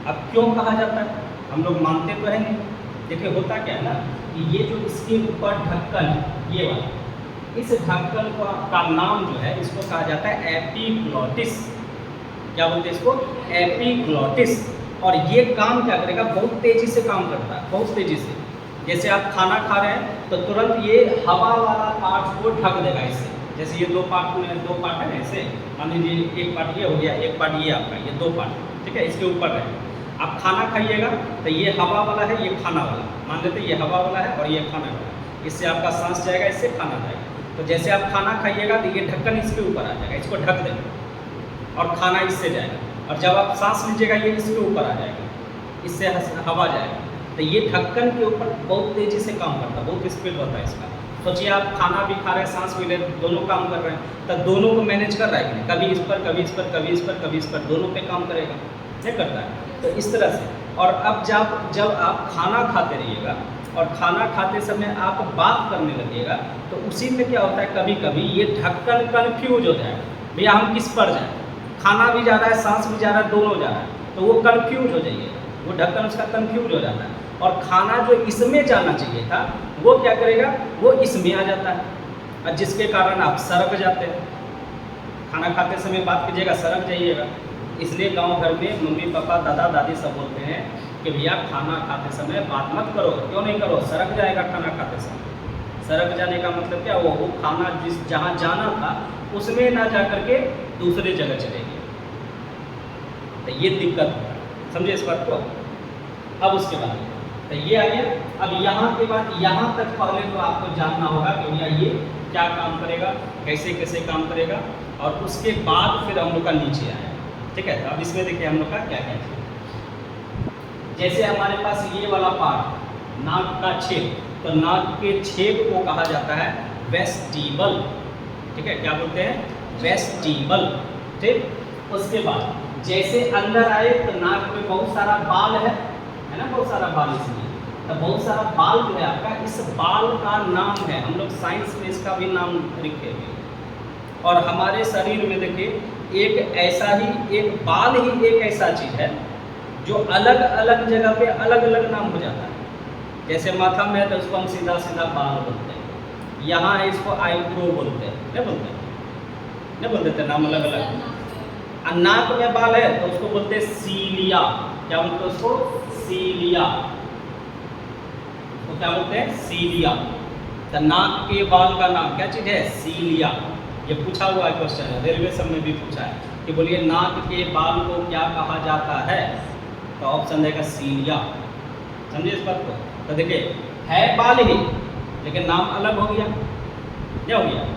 अब क्यों कहा जाता है? हम लोग मानते तो है नहीं। देखिए होता क्या है ना कि ये जो इसके ऊपर ढक्कन है, ये वाला, इस ढक्कन का नाम जो है, इसको कहा जाता है एपिग्लॉटिस। क्या बोलते हैं इसको? एपिग्लॉटिस। और ये काम क्या करेगा? बहुत तेज़ी से काम करता है, बहुत तेज़ी से। जैसे आप खाना खा रहे हैं तो तुरंत ये हवा वाला पार्ट को ढक देगा इससे। जैसे ये 2 पार्ट में 2 पार्ट है ना, ऐसे मान लीजिए एक पार्ट ये हो गया, एक पार्ट ये आपका, ये 2 पार्ट, ठीक है, इसके ऊपर है। आप खाना खाइएगा तो ये हवा वाला है, ये खाना वाला, मान लेते हैं ये हवा वाला है और ये खाना वाला। इससे आपका सांस जाएगा, इससे खाना जाएगा। तो जैसे आप खाना खाइएगा तो ये ढक्कन इसके ऊपर आ जाएगा, इसको ढक देंगे और खाना इससे जाएगा। और जब आप सांस लीजिएगा ये इसके ऊपर आ जाएगा, इससे हवा जाएगा। तो ये ढक्कन के ऊपर बहुत तेज़ी से काम करता है, बहुत स्पीड होता है इसका। सोचिए आप खाना भी खा रहे हैं, सांस भी ले रहे हैं, दोनों काम कर रहे हैं, तो दोनों को मैनेज कर रहा है कि नहीं? कभी इस पर, कभी इस पर, कभी इस पर, कभी इस पर, दोनों पे काम करेगा, नहीं करता है। तो इस तरह से। और अब जब आप खाना खाते रहिएगा और खाना खाते समय आप बात करने लगिएगा तो उसी में क्या होता है, कभी कभी ये ढक्कन कन्फ्यूज हो जाएगा, भैया हम किस पर जाएँ, खाना भी जा रहा है, सांस भी जा रहा है, दोनों जा रहा है, तो वो कन्फ्यूज हो जाइएगा, वो ढक्कन उसका कन्फ्यूज हो जाता है। और खाना जो इसमें जाना चाहिए था वो क्या करेगा, वो इसमें आ जाता है, और जिसके कारण आप सरक जाते हैं। खाना खाते समय बात कीजिएगा, सरक जाइएगा। इसलिए गांव घर में मम्मी पापा दादा दादी सब बोलते हैं कि भैया खाना खाते समय बात मत करो। क्यों नहीं करो? सरक जाएगा खाना खाते समय। सरक जाने का मतलब क्या, वो खाना जहाँ जाना था उसमें ना जा करके दूसरे जगह चलेगी, तो ये दिक्कत होता है। समझे इस बात को? अब उसके बाद तो ये आ गया। अब यहाँ के बाद यहाँ तक पहले तो आपको जानना होगा कि भैया ये क्या काम करेगा, कैसे कैसे काम करेगा, और उसके बाद फिर हम लोग का नीचे आया। ठीक है, तो अब इसमें देखिए हम लोग का क्या क्या है। जैसे हमारे पास ये वाला पार्ट नाक का छेद, तो नाक के छेद को कहा जाता है वेस्टिबल। ठीक है, क्या बोलते हैं, वेस्टिबल। ठीक, उसके बाद जैसे अंदर आए तो नाक में बहुत सारा बाल है ना, बहुत सारा बाल, इसमें तो बहुत सारा बाल जो है आपका, इस बाल का नाम है, हम लोग साइंस में इसका भी नाम लिखे हुए। और हमारे शरीर में देखिए एक ऐसा ही एक बाल ही एक ऐसा चीज़ है जो अलग अलग जगह पे अलग अलग नाम हो जाता है। जैसे माथा में है तो उसको हम सीधा सीधा बाल बोलते हैं, यहाँ है इसको आईब्रो बोलते हैं, नहीं बोलते, नहीं बोलते थे नाम अलग अलग। नाक में बाल है तो उसको बोलते हैं सीलिया। क्या बोलते हैं उसको, सीलिया। तो क्या बोलते हैं, सीलिया। तो नाक के बाल का नाम क्या चीज़ है, सीलिया। ये पूछा हुआ क्वेश्चन है, रेलवे सब में भी पूछा है कि बोलिए नाक के बाल को क्या कहा जाता है, तो ऑप्शन देगा सीलिया। समझे इस बात को। तो देखिए है बाल ही लेकिन नाम अलग हो गया, क्या हो गया,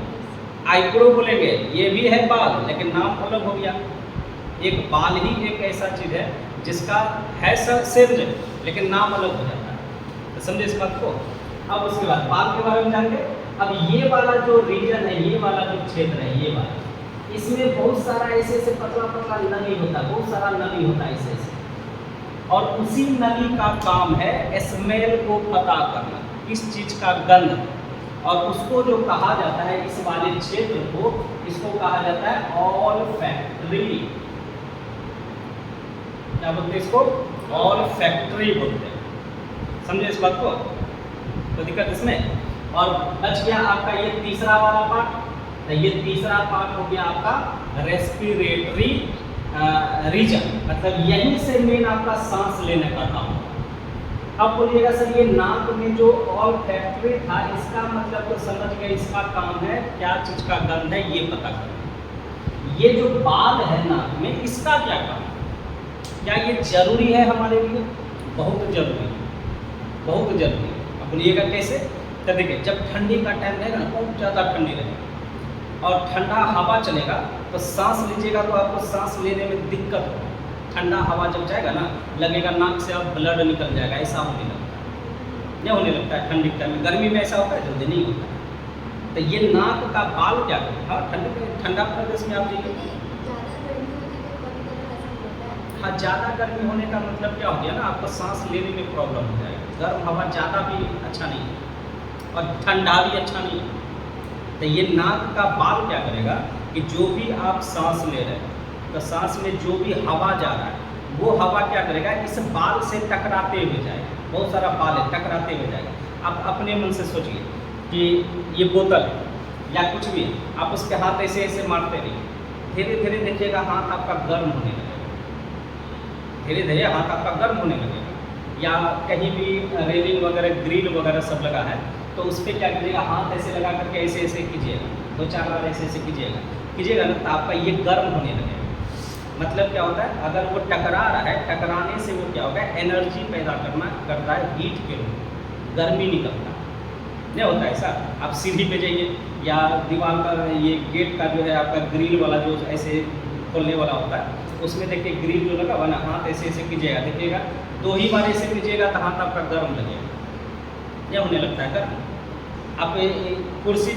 आईब्रो बोलेंगे, ये भी है बाल लेकिन नाम अलग हो गया। एक बाल ही एक ऐसा चीज़ है जिसका है सेम लेकिन नाम अलग हो जाता है। तो समझे इस बात को। अब उसके बाद बाल के बारे में जानेंगे। अब ये वाला जो रीजन है, ये वाला जो क्षेत्र है, ये वाला, इसमें बहुत सारा ऐसे ऐसे पतला पतला नली होता है, बहुत सारा नली होता है ऐसे ऐसे, और उसी नली का काम है स्मेल को पता करना, किस चीज़ का गंध, और उसको जो कहा जाता है इस वाले क्षेत्र को, इसको कहा जाता है ऑल्फैक्टरी। क्या बोलते हैं इसको, ऑल्फैक्टरी बोलते हैं। समझे इस बात को, तो दिक्कत इसमें। और बच गया आपका ये तीसरा वाला पार्ट, तो ये तीसरा पार्ट हो गया आपका रेस्पिरेटरी रीजन, मतलब यहीं से मेन आपका सांस लेने का काम। अब बोलिएगा सर ये नाक में जो ऑल्फैक्टरी था, इसका मतलब तो समझ गए, इसका काम है क्या चीज़ का गंध है ये पता करना। ये जो बाल है नाक में, इसका क्या काम है, क्या ये जरूरी है हमारे लिए, बहुत जरूरी है, बहुत जरूरी है। अब बोलिएगा कैसे, तो देखिए जब ठंडी का टाइम रहेगा ना, बहुत ज़्यादा ठंडी रहेगा और ठंडा हवा चलेगा तो सांस लीजिएगा तो आपको सांस लेने में दिक्कत होगा। ठंडा हवा जब जाएगा ना, लगेगा नाक से अब ब्लड निकल जाएगा, ऐसा होने लगता है, नहीं होने लगता है ठंडी टाइम में। गर्मी में ऐसा होता है, जल्दी नहीं होता है। तो ये नाक का बाल क्या करें, हाँ ठंडा प्रदेश में आप जाइए, हाँ ज़्यादा गर्मी होने का मतलब क्या हो गया ना, आपको सांस लेने में प्रॉब्लम हो जाएगी। गर्म हवा ज़्यादा भी अच्छा नहीं है और ठंडा भी अच्छा नहीं है। तो ये नाक का बाल क्या करेगा कि जो भी आप सांस ले रहे हैं, तो सांस में जो भी हवा जा रहा है वो हवा क्या करेगा, इस बाल से टकराते हुए जाएगा। बहुत सारा बाल है, टकराते हुए जाएगा। आप अपने मन से सोचिए कि ये बोतल या कुछ भी, आप उसके हाथ ऐसे ऐसे मारते रहिए, धीरे धीरे देखिएगा हाथ आपका गर्म होने लगेगा, धीरे धीरे हाथ आपका गर्म होने लगेगा। या कहीं भी रेलिंग वगैरह ग्रिल वगैरह सब लगा है तो उस पर क्या कीजिएगा, हाथ ऐसे लगा करके ऐसे ऐसे कीजिएगा, 2-4 बार ऐसे ऐसे कीजिएगा ना, तो आपका ये गर्म होने लगेगा। मतलब क्या होता है, अगर वो टकरा रहा है, टकराने से वो क्या होगा, एनर्जी पैदा करता है, हीट के रूप, गर्मी निकलता है, नहीं होता ऐसा। आप सीढ़ी पे जाइए या दीवार का ये गेट का जो है आपका ग्रिल वाला जो ऐसे खोलने वाला होता है, उसमें देखिए ग्रिल जो लगा हुआ ना, हाथ ऐसे ऐसे कीजिएगा, देखिएगा 2 ही बार ऐसे कीजिएगा तो हाथ आपका गर्म लगेगा, यह होने लगता है गर्म। आप कुर्सी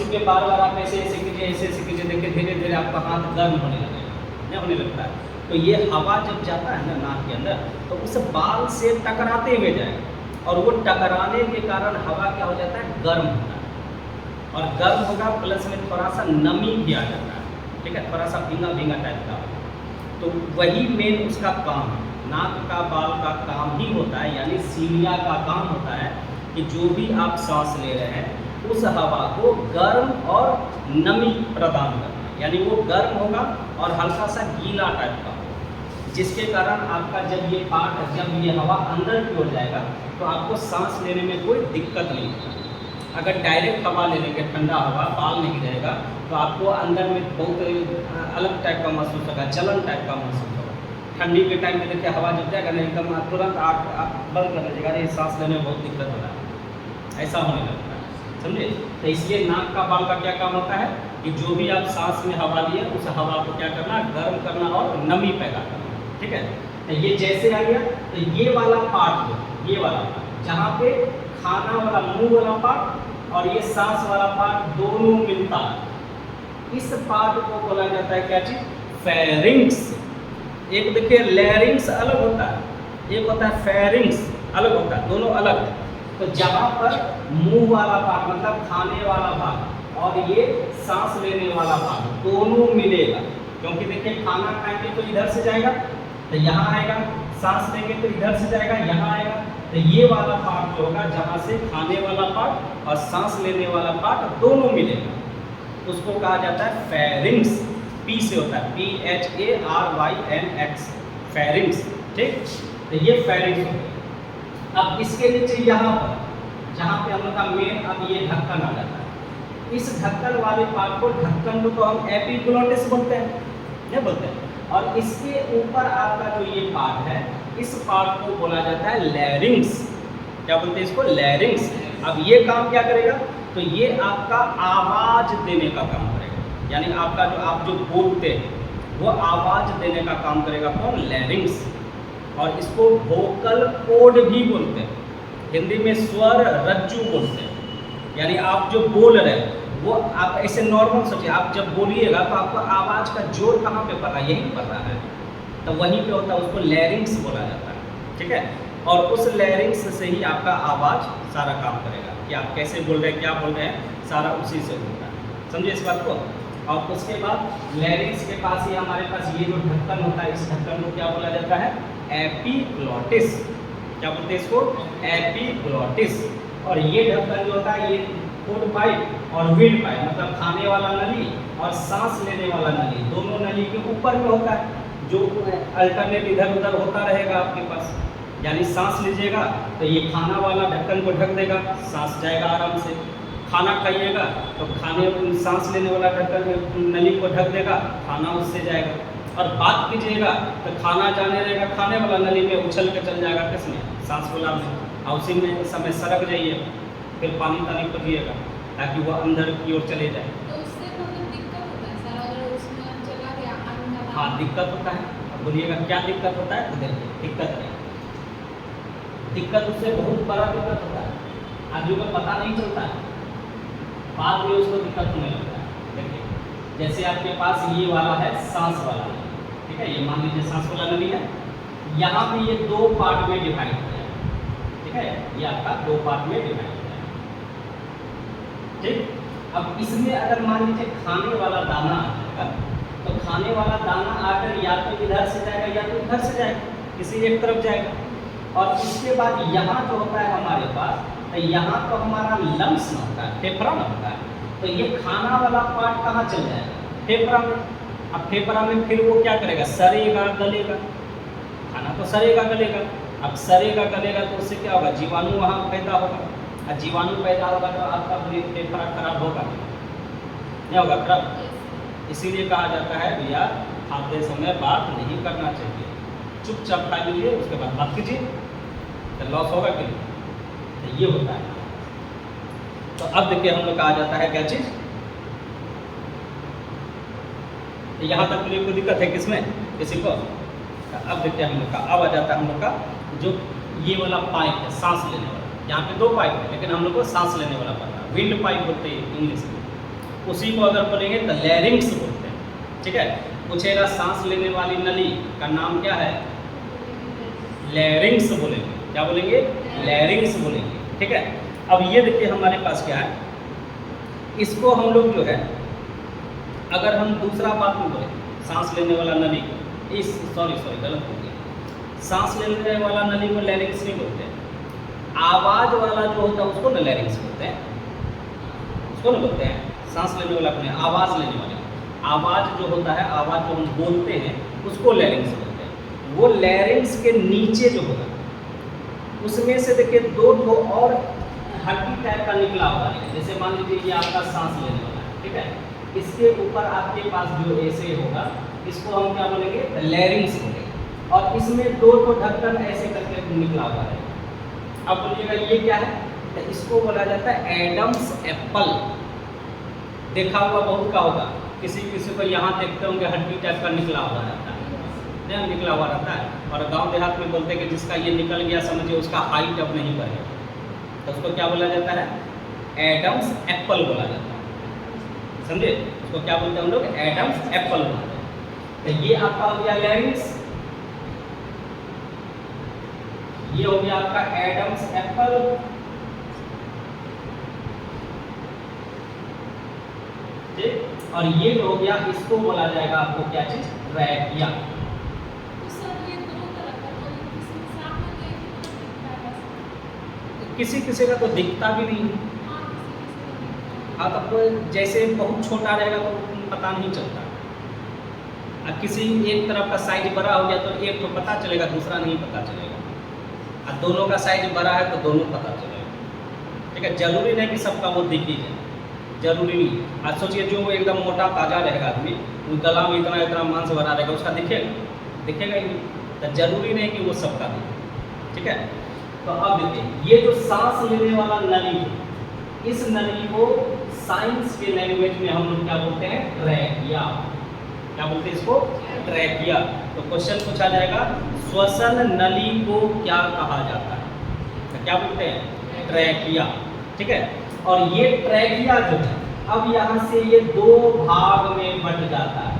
पे बार बार आप ऐसे ऐसे कीजिए, ऐसे ऐसे कीजिए, देखिए धीरे धीरे आपका हाथ गर्म होने लगेगा, यह होने लगता है। तो ये हवा जब जाता है ना नाक के अंदर, तो उस बाल से टकराते हुए जाएगा और वो टकराने के कारण हवा क्या हो जाता है, गर्म होता है। और गर्म होगा प्लस में थोड़ा सा नमी भी आ जाता है, ठीक है, थोड़ा सा भींगा भींगा टाइप का। तो वही मेन उसका काम है, नाक का बाल का काम ही होता है, यानी सीलिया का काम होता है कि जो भी आप सांस ले रहे हैं उस हवा को गर्म और नमी प्रदान करना, यानी वो गर्म होगा और हल्का सा गीला टाइप का होगा, जिसके कारण आपका जब ये पार्ट, जब ये हवा अंदर की ओर जाएगा तो आपको सांस लेने में कोई दिक्कत नहीं होगा। अगर डायरेक्ट हवा ले लेंगे, ठंडा हवा, बाल नहीं रहेगा, तो आपको अंदर में बहुत अलग टाइप का महसूस होगा, जलन टाइप का महसूस होगा। ठंडी के टाइम में देखिए हवा जब जाएगा ना एकदम तुरंत आप बंद कर लीजिएगा, अरे सांस लेने में बहुत दिक्कत हो रहा है, ऐसा होने लगता है, समझे। तो इसलिए नाक का बाल का क्या काम होता है कि जो भी आप सांस में हवा लिए उस हवा को क्या करना, गर्म करना और नमी पैदा करना, ठीक है। तो ये जैसे आ गया, तो ये वाला पार्ट, ये वाला पार्ट जहाँ पे खाना वाला मुंह वाला पार्ट और ये सांस वाला पार्ट दोनों मिलता है, इस पार्ट को बोला जाता है क्या चीज, फेरिंग्स। एक देखिए लैरिंग्स अलग होता है, एक होता है फेरिंग्स अलग होता है, दोनों अलग है। तो जहाँ पर मुंह वाला भाग मतलब खाने वाला भाग और ये सांस लेने वाला भाग दोनों मिलेगा, क्योंकि देखिए खाना खाएंगे तो इधर से जाएगा तो यहाँ आएगा, सांस लेंगे तो इधर से जाएगा यहाँ आएगा। तो ये वाला पार्ट जो होगा जहाँ से खाने वाला पार्ट और सांस लेने वाला पार्ट दोनों मिलेगा, उसको कहा जाता है फेरिंग्स। पी से होता है, PHARYNX, फेरिंग्स, ठीक। तो ये फेरिंग्स हो गया। अब इसके नीचे यहाँ पर जहाँ पे हम लोग का मेन अब ये ढक्कन आ जाता है, इस ढक्कन वाले पार्ट को, ढक्कन को तो हम एपिग्लोटिस बोलते हैं, क्या बोलते हैं, और इसके ऊपर आपका जो ये पार्ट है इस पार्ट को बोला जाता है लैरिंग्स। क्या बोलते हैं इसको, लैरिंग्स। अब ये काम क्या करेगा, तो ये आपका आवाज देने का काम करेगा, यानी आपका जो आप जो बोलते हैं वो आवाज देने का काम करेगा कौन, लैरिंग्स। और इसको वोकल कोड भी बोलते हैं, हिंदी में स्वर रज्जू बोलते हैं। यानी आप जो बोल रहे हैं वो आप ऐसे नॉर्मल सोचिए, आप जब बोलिएगा तो आपको आवाज़ का जोर कहाँ पे पड़ रहा है, यहीं पड़ रहा है, तो वहीं पे होता है, उसको लैरिंग्स बोला जाता है, ठीक है। और उस लैरिंग्स से ही आपका आवाज़ सारा काम करेगा कि आप कैसे बोल रहे हैं, क्या बोल रहे हैं, सारा उसी से होता है, समझिए इस बात को। और उसके बाद लैरिंग्स के पास ही हमारे पास ये जो ढक्कन होता है, इस ढक्कन को क्या बोला जाता है, एपिग्लॉटिस। क्या बोलते हैं इसको, एपिग्लॉटिस। और ये ढक्कन जो होता है ये फूड पाइप और विंड पाइप मतलब खाने वाला नली और सांस लेने वाला नली, दोनों नली के ऊपर में होता है, जो अल्टरनेट इधर उधर होता रहेगा आपके पास। यानी सांस लीजिएगा तो ये खाना वाला ढक्कन को ढक देगा, सांस जाएगा आराम से। खाना खाइएगा तो खाने सांस लेने वाला ढक्कन नली को ढक देगा, खाना उससे जाएगा। और बात कीजिएगा तो खाना जाने रहेगा खाने वाला नली में, उछल के चल जाएगा किसमें, सांस वाला में, और उसी में समय सरक जाइए, फिर पानी तानी को दिएगा ताकि वो अंदर की ओर चले जाए। तो उससे मतलब दिक्कत होता है सर, अगर उसमें चला गया अंदर। हाँ दिक्कत होता है। अब बोलिएगा क्या दिक्कत होता है, तो देखिए दिक्कत है, दिक्कत उससे बहुत बड़ा दिक्कत होता है, आदमी को पता नहीं चलता है, बाद में उसको दिक्कत होने लगता है। देखिए जैसे आपके पास ये वाला है सांस वाला, ठीक है, ये मान लीजिए सांस वाला नली है, यहाँ पे ये दो पार्ट में डिवाइड किया है, ठीक है, ये आपका दो पार्ट में डिवाइड किया है, ठीक। अब इसमें अगर मान लीजिए खाने वाला दाना आ जाएगा, तो खाने वाला दाना आकर या तो इधर से जाएगा या तो इधर से जाएगा, किसी एक तरफ जाएगा। और इसके बाद यहाँ जो होता है हमारे पास, तो यहाँ तो हमारा लंग्स में होता है, फेफड़ा में होता है, तो ये खाना वाला पार्ट कहाँ चल जाएगा, फेफड़ा में। अब फेफड़ा में फिर वो क्या करेगा, सरेगा गलेगा, खाना तो सरेगा गलेगा। अब सरेगा गलेगा तो उससे क्या होगा, जीवाणु वहाँ पैदा होगा, और जीवाणु पैदा होगा तो आपका फेफड़ा खराब होगा, नहीं होगा खराब। इसीलिए कहा जाता है भैया खाते समय बात नहीं करना चाहिए, चुपचाप खा लीजिए, उसके बाद बात कीजिए, तो लॉस होगा कि नहीं, तो ये होता है। तो अब देखिए हम लोग का आ जाता है क्या चीज़, तो यहाँ तक कोई दिक्कत है किसमें, किसी को। अब देखते हैं हम लोग का, अब आ जाता है हम लोग का जो ये वाला पाइप है सांस लेने वाला, यहाँ पे दो पाइप है लेकिन हम लोग को सांस लेने वाला पड़ता है, विंड पाइप बोलते हैं इंग्लिश में, उसी को अगर बोलेंगे तो लैरिंग्स बोलते हैं, ठीक है। पूछेगा सांस लेने वाली नली का नाम क्या है, लैरिंग्स बोलेंगे, क्या बोलेंगे, लैरिंग्स बोलेंगे, ठीक है। अब ये देखिए हमारे पास क्या है, इसको हम लोग जो है अगर हम दूसरा बात में बोले, सांस लेने वाला नली, इस सॉरी गलत हो गया, सांस लेने वाला नली को लैरिंग्स नहीं बोलते हैं, आवाज वाला जो होता है उसको ना लैरिंग्स बोलते हैं, उसको ना बोलते हैं, सांस लेने वाला को आवाज लेने वाले, आवाज जो होता है, आवाज जो हम बोलते हैं उसको लैरिंग्स बोलते हैं। वो लैरिंग्स के नीचे जो होता है उसमें से देखिए दो और हड्डी टाइप का निकला हुआ है, जैसे मान लीजिए ये आपका सांस लेने वाला है, ठीक है, इसके ऊपर आपके पास जो ऐसे होगा इसको हम क्या बोलेंगे, लैरिंग्स बोलेंगे। और इसमें दो ढक्कन ऐसे करके निकला हुआ है। अब बोलिएगा ये क्या है, तो इसको बोला जाता है एडम्स एप्पल। देखा हुआ बहुत का होगा, किसी किसी को यहाँ देखते होंगे हड्डी टाइप का निकला हुआ रहता है, नहीं निकला हुआ रहता है। और गांव देहात में बोलते हैं कि जिसका ये निकल गया समझिए उसका हाइट अब नहीं बढ़ेगा, तो उसको क्या बोला जाता है, एडम्स एप्पल बोला जाता है। समझे, उसको क्या बोलते हैं हम लोग, एडम्स एप्पल बोलते हैं। तो ये आपका हो गया लैरिंक्स, ये हो गया आपका एडम्स एप्पल। ठीक, और ये हो गया, इसको बोला जाएगा आपको क्या चीज, ट्रैकिया। तो सर ये दो तरह का, तो किसी में साफ में तो एक ही दिखता है बस। किसी किसी का तो दिखता भी नहीं है। हाँ, किसी किसी का दिखता है। हाँ, तब जैसे बहुत छोटा रहेगा तो पता नहीं चलता, और किसी एक तरफ का साइज बड़ा हो गया तो एक तो पता चलेगा, दूसरा नहीं पता चलेगा, और दोनों का साइज बड़ा है तो दोनों पता चलेगा। ठीक है, जरूरी नहीं कि सबका वो दिख ही जाए, जरूरी नहीं। आज सोचिए जो एकदम मोटा ताजा रहेगा आदमी, वो गला में इतना इतना मांस भरा रहेगा, उसका दिखेगा, दिखेगा ही नहीं। तो जरूरी नहीं कि वो सबका दिखे। ठीक है, तो अब देखिए, ये जो सांस लेने वाला नली है, इस नली को साइंस के लैंग्वेज में हम लोग क्या बोलते हैं, ट्रैकिया। क्या बोलते हैं इसको, ट्रैकिया। तो क्वेश्चन पूछा जाएगा, श्वसन नली को क्या कहा जाता है, तो क्या बोलते हैं, ट्रैकिया। ठीक है, और ये ट्रैकिया जो है, अब यहाँ से ये दो भाग में बट जाता है।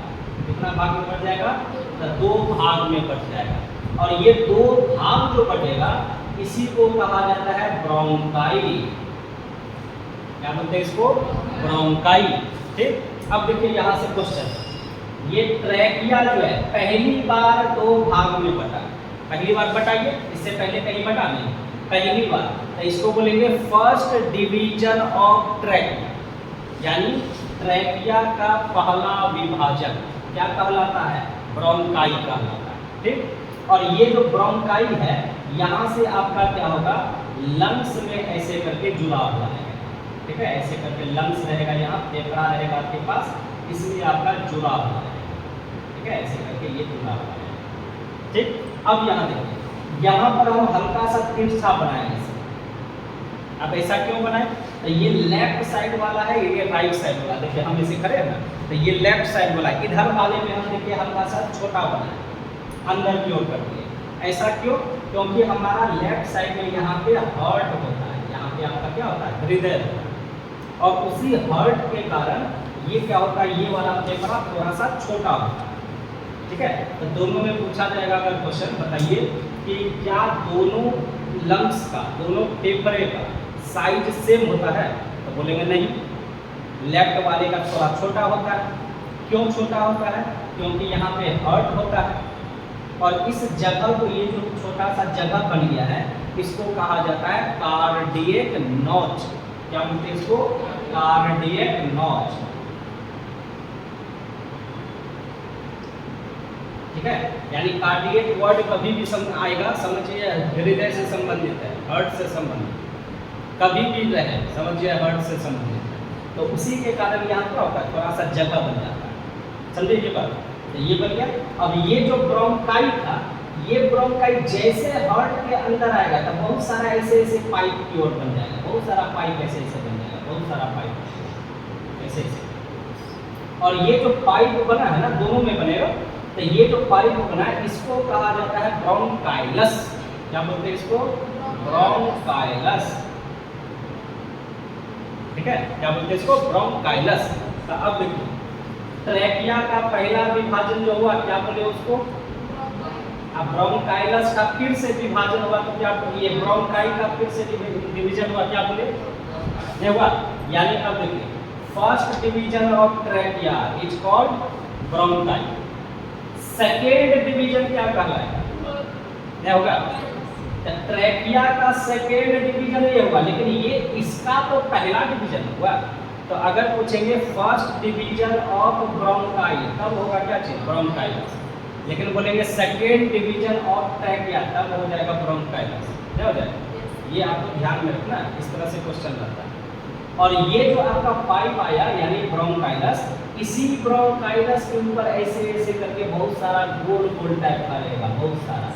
कितना भाग में बट जाएगा, तो दो भाग में बट जाएगा। और ये दो भाग जो बटेगा, इसी को कहा जाता है ब्रोंकाई। क्या बोलते हैं इसको, ब्रोंकाई। ठीक, अब देखिए यहाँ से क्वेश्चन, ये ट्रैकिया जो है पहली बार दो भाग में बटा, पहली बार बटाइए, इससे पहले कहीं बटा नहीं, पहली बार। तो इसको बोलेंगे फर्स्ट डिवीजन ऑफ ट्रैकिया, यानी ट्रैकिया का पहला विभाजन क्या कहलाता है, ब्रोंकाई कहलाता है। ठीक, और ये जो ब्रोंकाई है, यहाँ से आपका क्या होगा, लंग्स में ऐसे करके जुड़ा हुआ है। ठीक है, ऐसे करके लंग्स रहेगा, यहाँ फेफड़ा रहेगा आपके पास, इसलिए आपका जुड़ा हुआ है। ठीक है, ऐसे करके ये जुड़ा हुआ है। ठीक, अब यहाँ देखिए, यहाँ पर हम हल्का सा तिरछा बनाएंगे। अब ऐसा क्यों बनाए, तो ये लेफ्ट साइड वाला है, ये राइट साइड वाला। देखिए हम इसे करें ना, तो ये लेफ्ट साइड वाला, इधर वाले में हम देखिए हल्का सा छोटा बनाए, अंदर की ओर कर दिए। ऐसा क्यों, क्योंकि हमारा लेफ्ट साइड में यहाँ पे हार्ट होता है, यहाँ पे आपका क्या होता है, हृदय होता है, और उसी हार्ट के कारण ये क्या होता है, ये वाला फेफड़ा थोड़ा सा छोटा होता है। ठीक है, तो दोनों में पूछा जाएगा अगर क्वेश्चन, बताइए कि क्या दोनों लंग्स का, दोनों फेफड़े का साइज सेम होता है, तो बोलेंगे नहीं, लेफ्ट वाले का थोड़ा छोटा होता है। क्यों छोटा होता है, क्योंकि यहाँ पे हार्ट होता है, और इस जगह को, ये जो छोटा सा जगह बन गया है, इसको कहा जाता है कार्डियक नॉच। क्या बोलते हैं इसको, कार्डियक नॉच। ठीक है, यानी कार्डियक वर्ड कभी भी आएगा, समझिए हृदय से संबंधित है, हार्ट से संबंधित, कभी भी रहे समझिए हार्ट से संबंधित है, तो उसी के कारण यहाँ पर होता है, थोड़ा सा जगह बन जाता है। समझिए ये बात, तो ये बन गया। अब ये जो ब्रोंकाई था, ये ब्रोंकाई जैसे हार्ट के अंदर आएगा, तो बहुत सारा ऐसे ऐसे पाइप की ओर बन जाएगा, बहुत सारा पाइप ऐसे ऐसे बन जाएगा, बहुत सारा पाइप ऐसे ऐसे। और ये जो पाइप बना है ना, दोनों में बनेगा, तो ये जो पाइप बना है, इसको कहा जाता है ब्रोंकाइलस। क्या बोलते हैं इसको, ब्रोंकाइलस। ठीक है, क्या बोलते हैं इसको, ब्रोंकाइलस। तो अब देखिए, ट्रैकिया का पहला विभाजन जो हुआ, क्या बोले उसको, अब ब्रोंकाइलस का फिर से विभाजन हुआ, तो क्या, ये ब्रोंकाई का फिर से डिवीजन हुआ, क्या बोले, नहीं हुआ। यानी अब देखिए, first division of trachea is called bronchi, second division क्या कहलाएगा, नहीं होगा, ट्रैकिया का सेकेंड डिवीजन ये होगा, लेकिन ये इसका तो पहला डिवीजन हुआ। तो अगर पूछेंगे फर्स्ट डिवीजन ऑफ ब्रोंकाई, तब होगा क्या चीज, ब्रोंकाइलस। लेकिन बोलेंगे सेकेंड डिवीजन ऑफ ट्रैकिया, तब हो जाएगा ब्रोंकाइलस। क्या हो जाएगा, ये आपको ध्यान में रखना, इस तरह से क्वेश्चन रहता है। और ये जो आपका पाइप आया यानी ब्रोंकाइलस, इसी ब्रोंकाइलस के ऊपर ऐसे ऐसे करके बहुत सारा गोल गोल टाइप का रहेगा, बहुत सारा,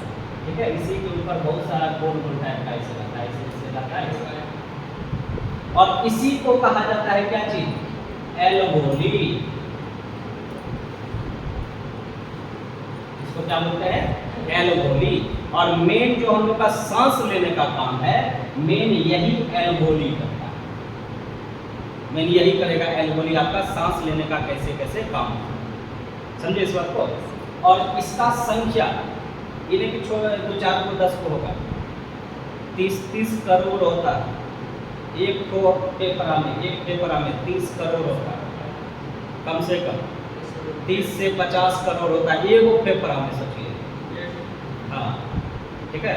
ठीक है, इसी के ऊपर बहुत सारा गोल गोल टाइप का ऐसे लगता है, ऐसे लगता है, और इसी को कहा जाता है क्या चीज, एल्वोली। इसको क्या बोलते हैं, एल्वोली। और मेन जो हम लोग का सांस लेने का काम है, मेन यही एल्वोली करता है, मेन यही करेगा एल्वोली, आपका सांस लेने का कैसे कैसे काम, समझे इस बात को। और इसका संख्या इन्हें कि 2, 4 को 10 को होगा, 30 करोड़ होता है एक को पेपरा में, एक पेपरा में 30 करोड़ होता है, कम से कम 30 से 50 करोड़ होता है एक वो पेपरा में, सोचिए। हाँ ठीक है,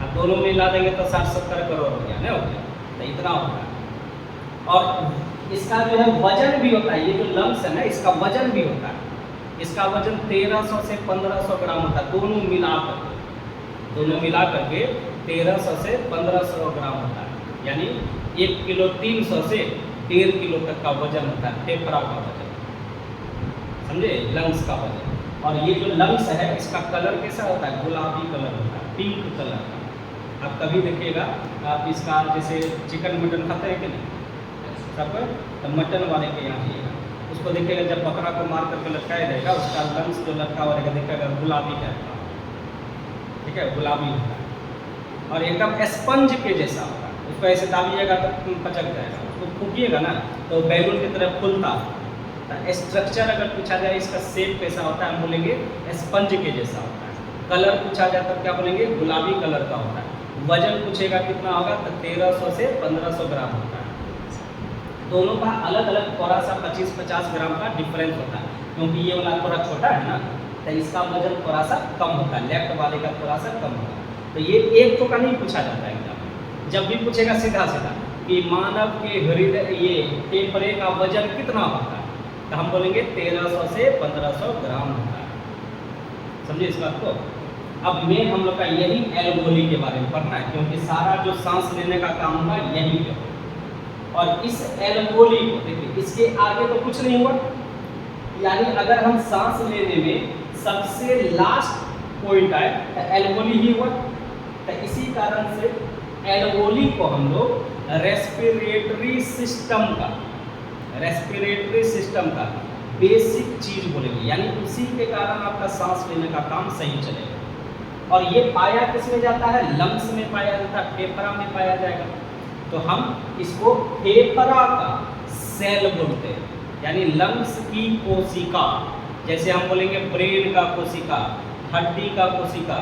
अब दोनों मिला देंगे तो 60-70 करोड़ हो गया, नहीं हो गया, तो इतना होता है। और इसका जो है वजन भी होता है, ये जो लंग्स है ना, इसका वजन भी होता है, इसका वजन 1300 से 1500 ग्राम होता है, दोनों मिला करके 1300 से 1500 ग्राम होता है, यानी 1 किलो 300 से 1.5 किलो तक का वजन होता है फेफड़ा का वजन, समझे, लंग्स का वजन। और ये जो लंग्स है इसका कलर कैसा होता है, गुलाबी कलर होता है, पिंक कलर का। आप कभी देखिएगा, आप इसका जैसे चिकन मटन खाते हैं कि नहीं सब, तो मटन वाले के यहाँ जाइएगा, उसको देखिएगा जब बकरा को मार करके लटकाया जाएगा, उसका लंग्स जो लटका हुआ रहेगा देखिएगा गुलाबी टाइप का, ठीक है, गुलाबी होता है और एकदम स्पंज के जैसा होता है। उसको ऐसे दाबिएगा तो पचक जाएगा, उसको फूकिएगा ना तो बैलून की तरह फूलता है। तो स्ट्रक्चर अगर पूछा जाए इसका शेप कैसा होता है, हम बोलेंगे स्पंज के जैसा होता है। कलर पूछा जाए तो क्या बोलेंगे, गुलाबी कलर का होता है। वजन पूछेगा कितना होगा तो 1300 से 1500 ग्राम होता है। दोनों का अलग अलग थोड़ा सा 25-50 ग्राम का डिफरेंस होता है, क्योंकि ये वाला थोड़ा छोटा है ना, तो इसका वजन थोड़ा सा कम होता है, लेफ्ट वाले का थोड़ा सा कम होता है। तो ये एक तो का नहीं पूछा जाता है एग्जाम, जब भी पूछेगा सीधा सीधा कि मानव के हृदय ये फेफड़े का वजन कितना होता है, तो हम बोलेंगे 1300 से 1500 ग्राम होता है, समझे इस बात को। अब मेन हम लोग का यही एल्वोली के बारे में पढ़ना है, क्योंकि सारा जो सांस लेने का काम होगा यही पे। और इस एल्वोली को देखिए, इसके आगे तो कुछ नहीं हुआ, यानी अगर हम सांस लेने में सबसे लास्ट पॉइंट आए तो एल्वोली ही हुआ। तो इसी कारण से एल्वोली को हम लोग रेस्पिरेटरी सिस्टम का बेसिक चीज बोलेंगे, यानी उसी के कारण आपका सांस लेने का काम सही चलेगा। और ये पाया किस में जाता है, लंग्स में पाया जाता है, फेफड़ा में पाया जाएगा। तो हम इसको फेफड़ा का सेल बोलते हैं, यानी लंग्स की कोशिका। जैसे हम बोलेंगे ब्रेन का कोशिका, हड्डी का कोशिका,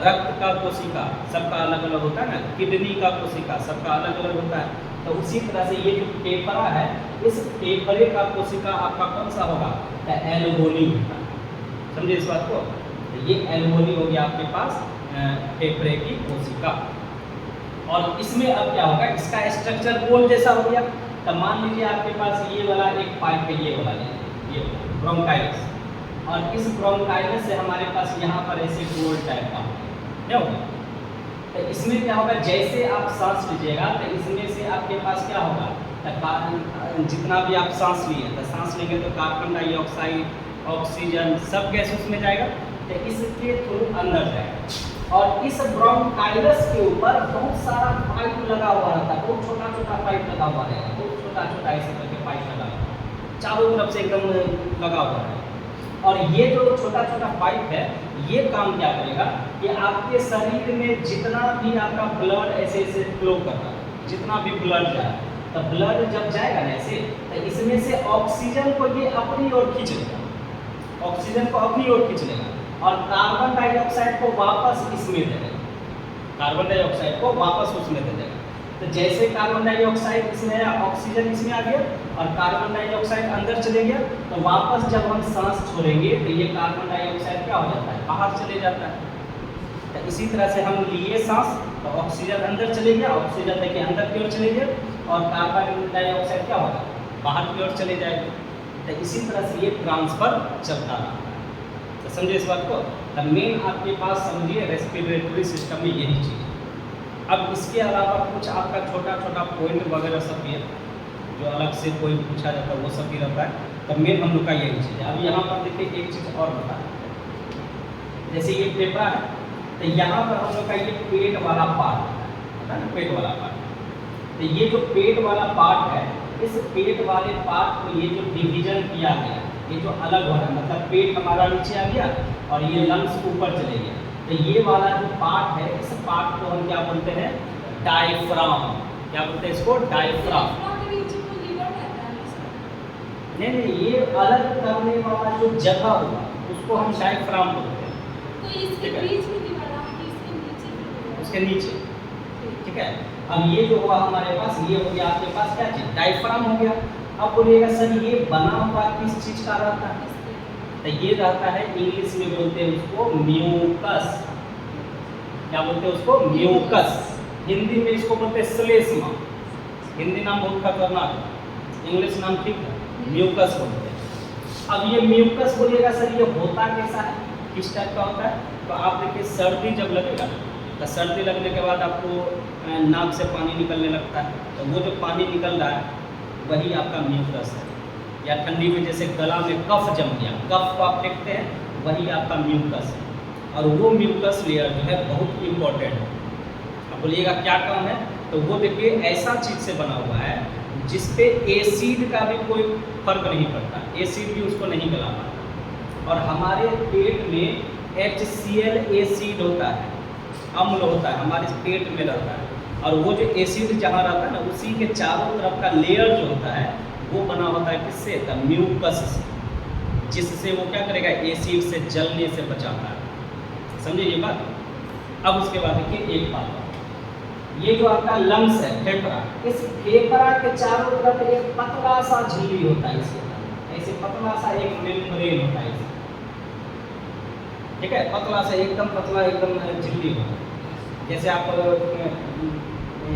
रक्त का कोशिका, सबका अलग अलग होता है ना, किडनी का कोशिका सबका अलग अलग होता है। तो उसी तरह से ये जो फेफड़ा है, इस फेफड़े का कोशिका आपका कौन सा होगा, तो एल्वोली होगा, समझे इस बात को। तो ये एल्वोली हो गया आपके पास फेफड़े की कोशिका। और इसमें अब क्या होगा, इसका स्ट्रक्चर गोल जैसा हो गया। तो मान लीजिए आपके पास ये वाला एक पाइप है, ये वाला ये ब्रोंकाइलस, और इस ब्रोंकाइलस से हमारे पास यहाँ पर ऐसे गोल टाइप का क्या होगा। तो इसमें क्या होगा, जैसे आप सांस लीजिएगा तो इसमें से आपके पास क्या होगा, तो जितना भी आप सांस लिए, तो सांस लेंगे तो कार्बन डाइऑक्साइड, ऑक्सीजन सब गैस उसमें जाएगा, तो इसके थ्रू अंदर जाएगा। और इस ब्रोंकाइलस के ऊपर बहुत सारा पाइप लगा हुआ रहता है, बहुत छोटा छोटा पाइप लगा हुआ रहेगा, बहुत छोटा छोटा ऐसे करके पाइप लगा हुआ, चारों तरफ से एकदम लगा हुआ है। और ये जो छोटा छोटा पाइप है, ये काम क्या करेगा कि आपके शरीर में जितना भी आपका ब्लड ऐसे ऐसे फ्लो कर रहा है, जितना भी ब्लड जाए, तो ब्लड जब जाएगा ना ऐसे, तो इसमें से ऑक्सीजन को ये अपनी ओर खींच लेगा, ऑक्सीजन को अपनी ओर खींच लेगा, और कार्बन डाइऑक्साइड को वापस इसमें दे देगा, कार्बन डाइऑक्साइड को वापस उसमें दे देगा। तो जैसे कार्बन डाइऑक्साइड इसमें आया, ऑक्सीजन इसमें आ गया, और कार्बन डाइऑक्साइड अंदर चले गया, तो वापस जब हम सांस छोड़ेंगे तो ये कार्बन डाइऑक्साइड क्या हो जाता है, बाहर चले जाता है। तो इसी तरह से हम लिए सांस, तो ऑक्सीजन अंदर चले गया, ऑक्सीजन देखिए अंदर की ओर चले गया, और कार्बन डाइऑक्साइड क्या होगा, बाहर की ओर चले जाएगा। तो इसी तरह से ये ट्रांसफर चलता रहता है, तो समझिए इस बात को। तो मेन आपके पास समझिए रेस्पिरेटरी सिस्टम में यही चीज़। अब इसके अलावा कुछ आपका छोटा छोटा पॉइंट वगैरह सब भी है अलग से कोई पूछा जाता है वो सब भी रहता है। तो मेन हम लोग का यही चीज़ है। अब यहाँ पर देखिए एक चीज़ और बता देते हैं, जैसे ये फेफड़ा है तो यहाँ पर हम लोग का ये पेट वाला पार्ट होता है ना, पेट वाला पार्ट। तो ये जो पेट वाला पार्ट है, इस पेट वाले पार्ट को ये जो डिवीजन किया गया, ये जो अलग हो रहा है, मतलब पेट हमारा नीचे आ गया और ये लंग्स ऊपर चले गया, तो ये वाला जो पार्ट है, इस पार्ट को हम क्या बोलते हैं, डायफ्राम। क्या बोलते हैं इसको, डायफ्राम। नहीं नहीं, ये अलग करने वाला जो जगह होगा उसको हम डायफ्राम बोलते हैं। तो इसके बीच में दीवार है कि इसके नीचे? उसके नीचे, ठीक है। अब ये जो हुआ हमारे पास, ये हो गया आपके पास क्या चीज, डायफ्राम हो गया। अब बोलिएगा सर ये बना हुआ किस चीज का रहता है, तो ये रहता है, इंग्लिश में बोलते हैं उसको म्यूकस। क्या बोलते हैं उसको, म्यूकस। हिंदी में इसको बोलते हैं श्लेष्मा। हिंदी नाम बहुत खतरनाक है, इंग्लिश नाम ठीक है, म्यूकस बोलते हैं। अब ये म्यूकस बोलिएगा सर ये होता कैसा है, किस टाइप का होता है, तो आप देखिए सर्दी जब लगेगा तो सर्दी लगने के बाद आपको नाक से पानी निकलने लगता है, तो वो जो पानी निकल रहा है वही आपका म्यूकस है। या ठंडी में जैसे गला में कफ जम गया, कफ को आप देखते हैं, वही आपका म्यूकस है। और वो म्यूकस लेयर जो है बहुत इम्पोर्टेंट है। अब बोलिएगा क्या काम है, तो वो देखिए ऐसा चीज़ से बना हुआ है जिस पे एसिड का भी कोई फर्क नहीं पड़ता, एसिड भी उसको नहीं गला पाता। और हमारे पेट में HCl एसिड होता है, अम्ल होता है, हमारे पेट में रहता है। और वो जो एसिड जहाँ रहता है ना, उसी के चारों तरफ का लेयर जो होता है वो बना होता है किससे, तो म्यूकस से, जिससे वो क्या करेगा, एसिड से जलने से बचाता है। समझे ये बात। अब उसके बाद देखिए एक बात, ये जो आपका लंग्स है, फेफड़ा, इस फेफड़ा के चारों तरफ एक पतला सा झिल्ली होता है, इसके ऐसे पतला सा एक मेम्ब्रेन होता है इसका, ठीक है, पतला सा एकदम पतला एकदम झिल्ली होता है। जैसे आप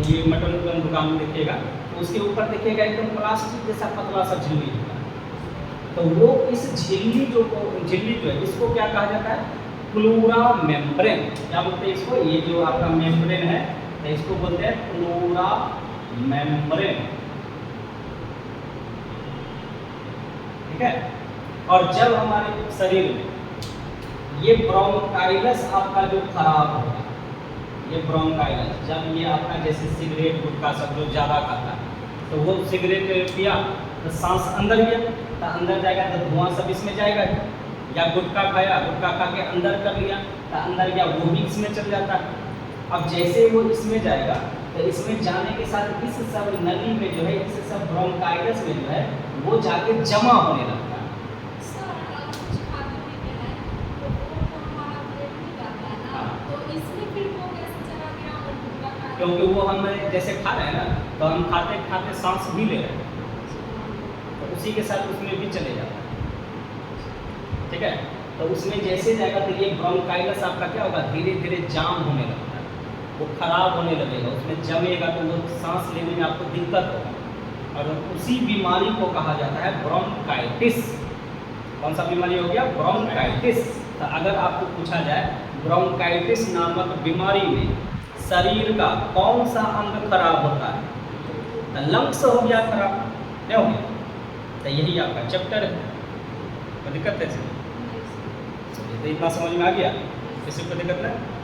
ये मटन उटन दुकान में देखिएगा तो उसके ऊपर देखिएगा एकदम प्लास्टिक जैसा पतला सा झिल्ली होता है। तो वो इस झिल्ली जो है इसको क्या कहा जाता है, प्लूरा मेम्ब्रेन। क्या बोलते हैं इसको, ये जो आपका मेम्ब्रेन है तो इसको बोलते हैं प्लूरा मेम्ब्रेन, ठीक है। और जब हमारे शरीर में ये ब्रोंकाइलस आपका जो खराब होगा, ये ब्रोंकाइलस, जब ये आपका जैसे सिगरेट गुटखा सब जो ज़्यादा खाता है, तो वो सिगरेट पिया तो सांस अंदर गया, तो अंदर जाएगा तो धुआं सब इसमें जाएगा। या गुटखा खाया, गुटखा खा के अंदर कर लिया तो अंदर गया, वो भी इसमें चल जाता है। अब जैसे वो इसमें जाएगा तो इसमें जाने के साथ इस सब नली में जो है, इस सब ब्रोंकाइलस में जो है वो जाके जमा होने लगता है। सर अगर कुछ खाते पीते हैं तो वो तो हमारा पेट में जाता है ना, तो इसमें फिर वो कैसे चला गया और गुटखा खा रहे क्योंकि वो हम जैसे खा रहे हैं ना, तो हम खाते खाते सांस भी ले रहे हैं, तो उसी के साथ उसमें भी चले जाता है, ठीक है। तो उसमें जैसे जाएगा तो ये ब्रोंकाइलस आपका क्या होगा, धीरे धीरे जाम होने लगता है, वो खराब होने लगेगा, उसमें जमेगा तो वो सांस लेने में आपको दिक्कत होगा। और उसी बीमारी को कहा जाता है ब्रोंकाइटिस। कौन सा बीमारी हो गया, ब्रोंकाइटिस। तो अगर आपको पूछा जाए ब्रोंकाइटिस नामक बीमारी में शरीर का कौन सा अंग खराब होता है, तो लंग्स हो गया खराब, क्या हो गया, तो यही आपका चैप्टर है। कोई दिक्कत है इसमें, तो इतना समझ में आ गया, किसी को दिक्कत नहीं।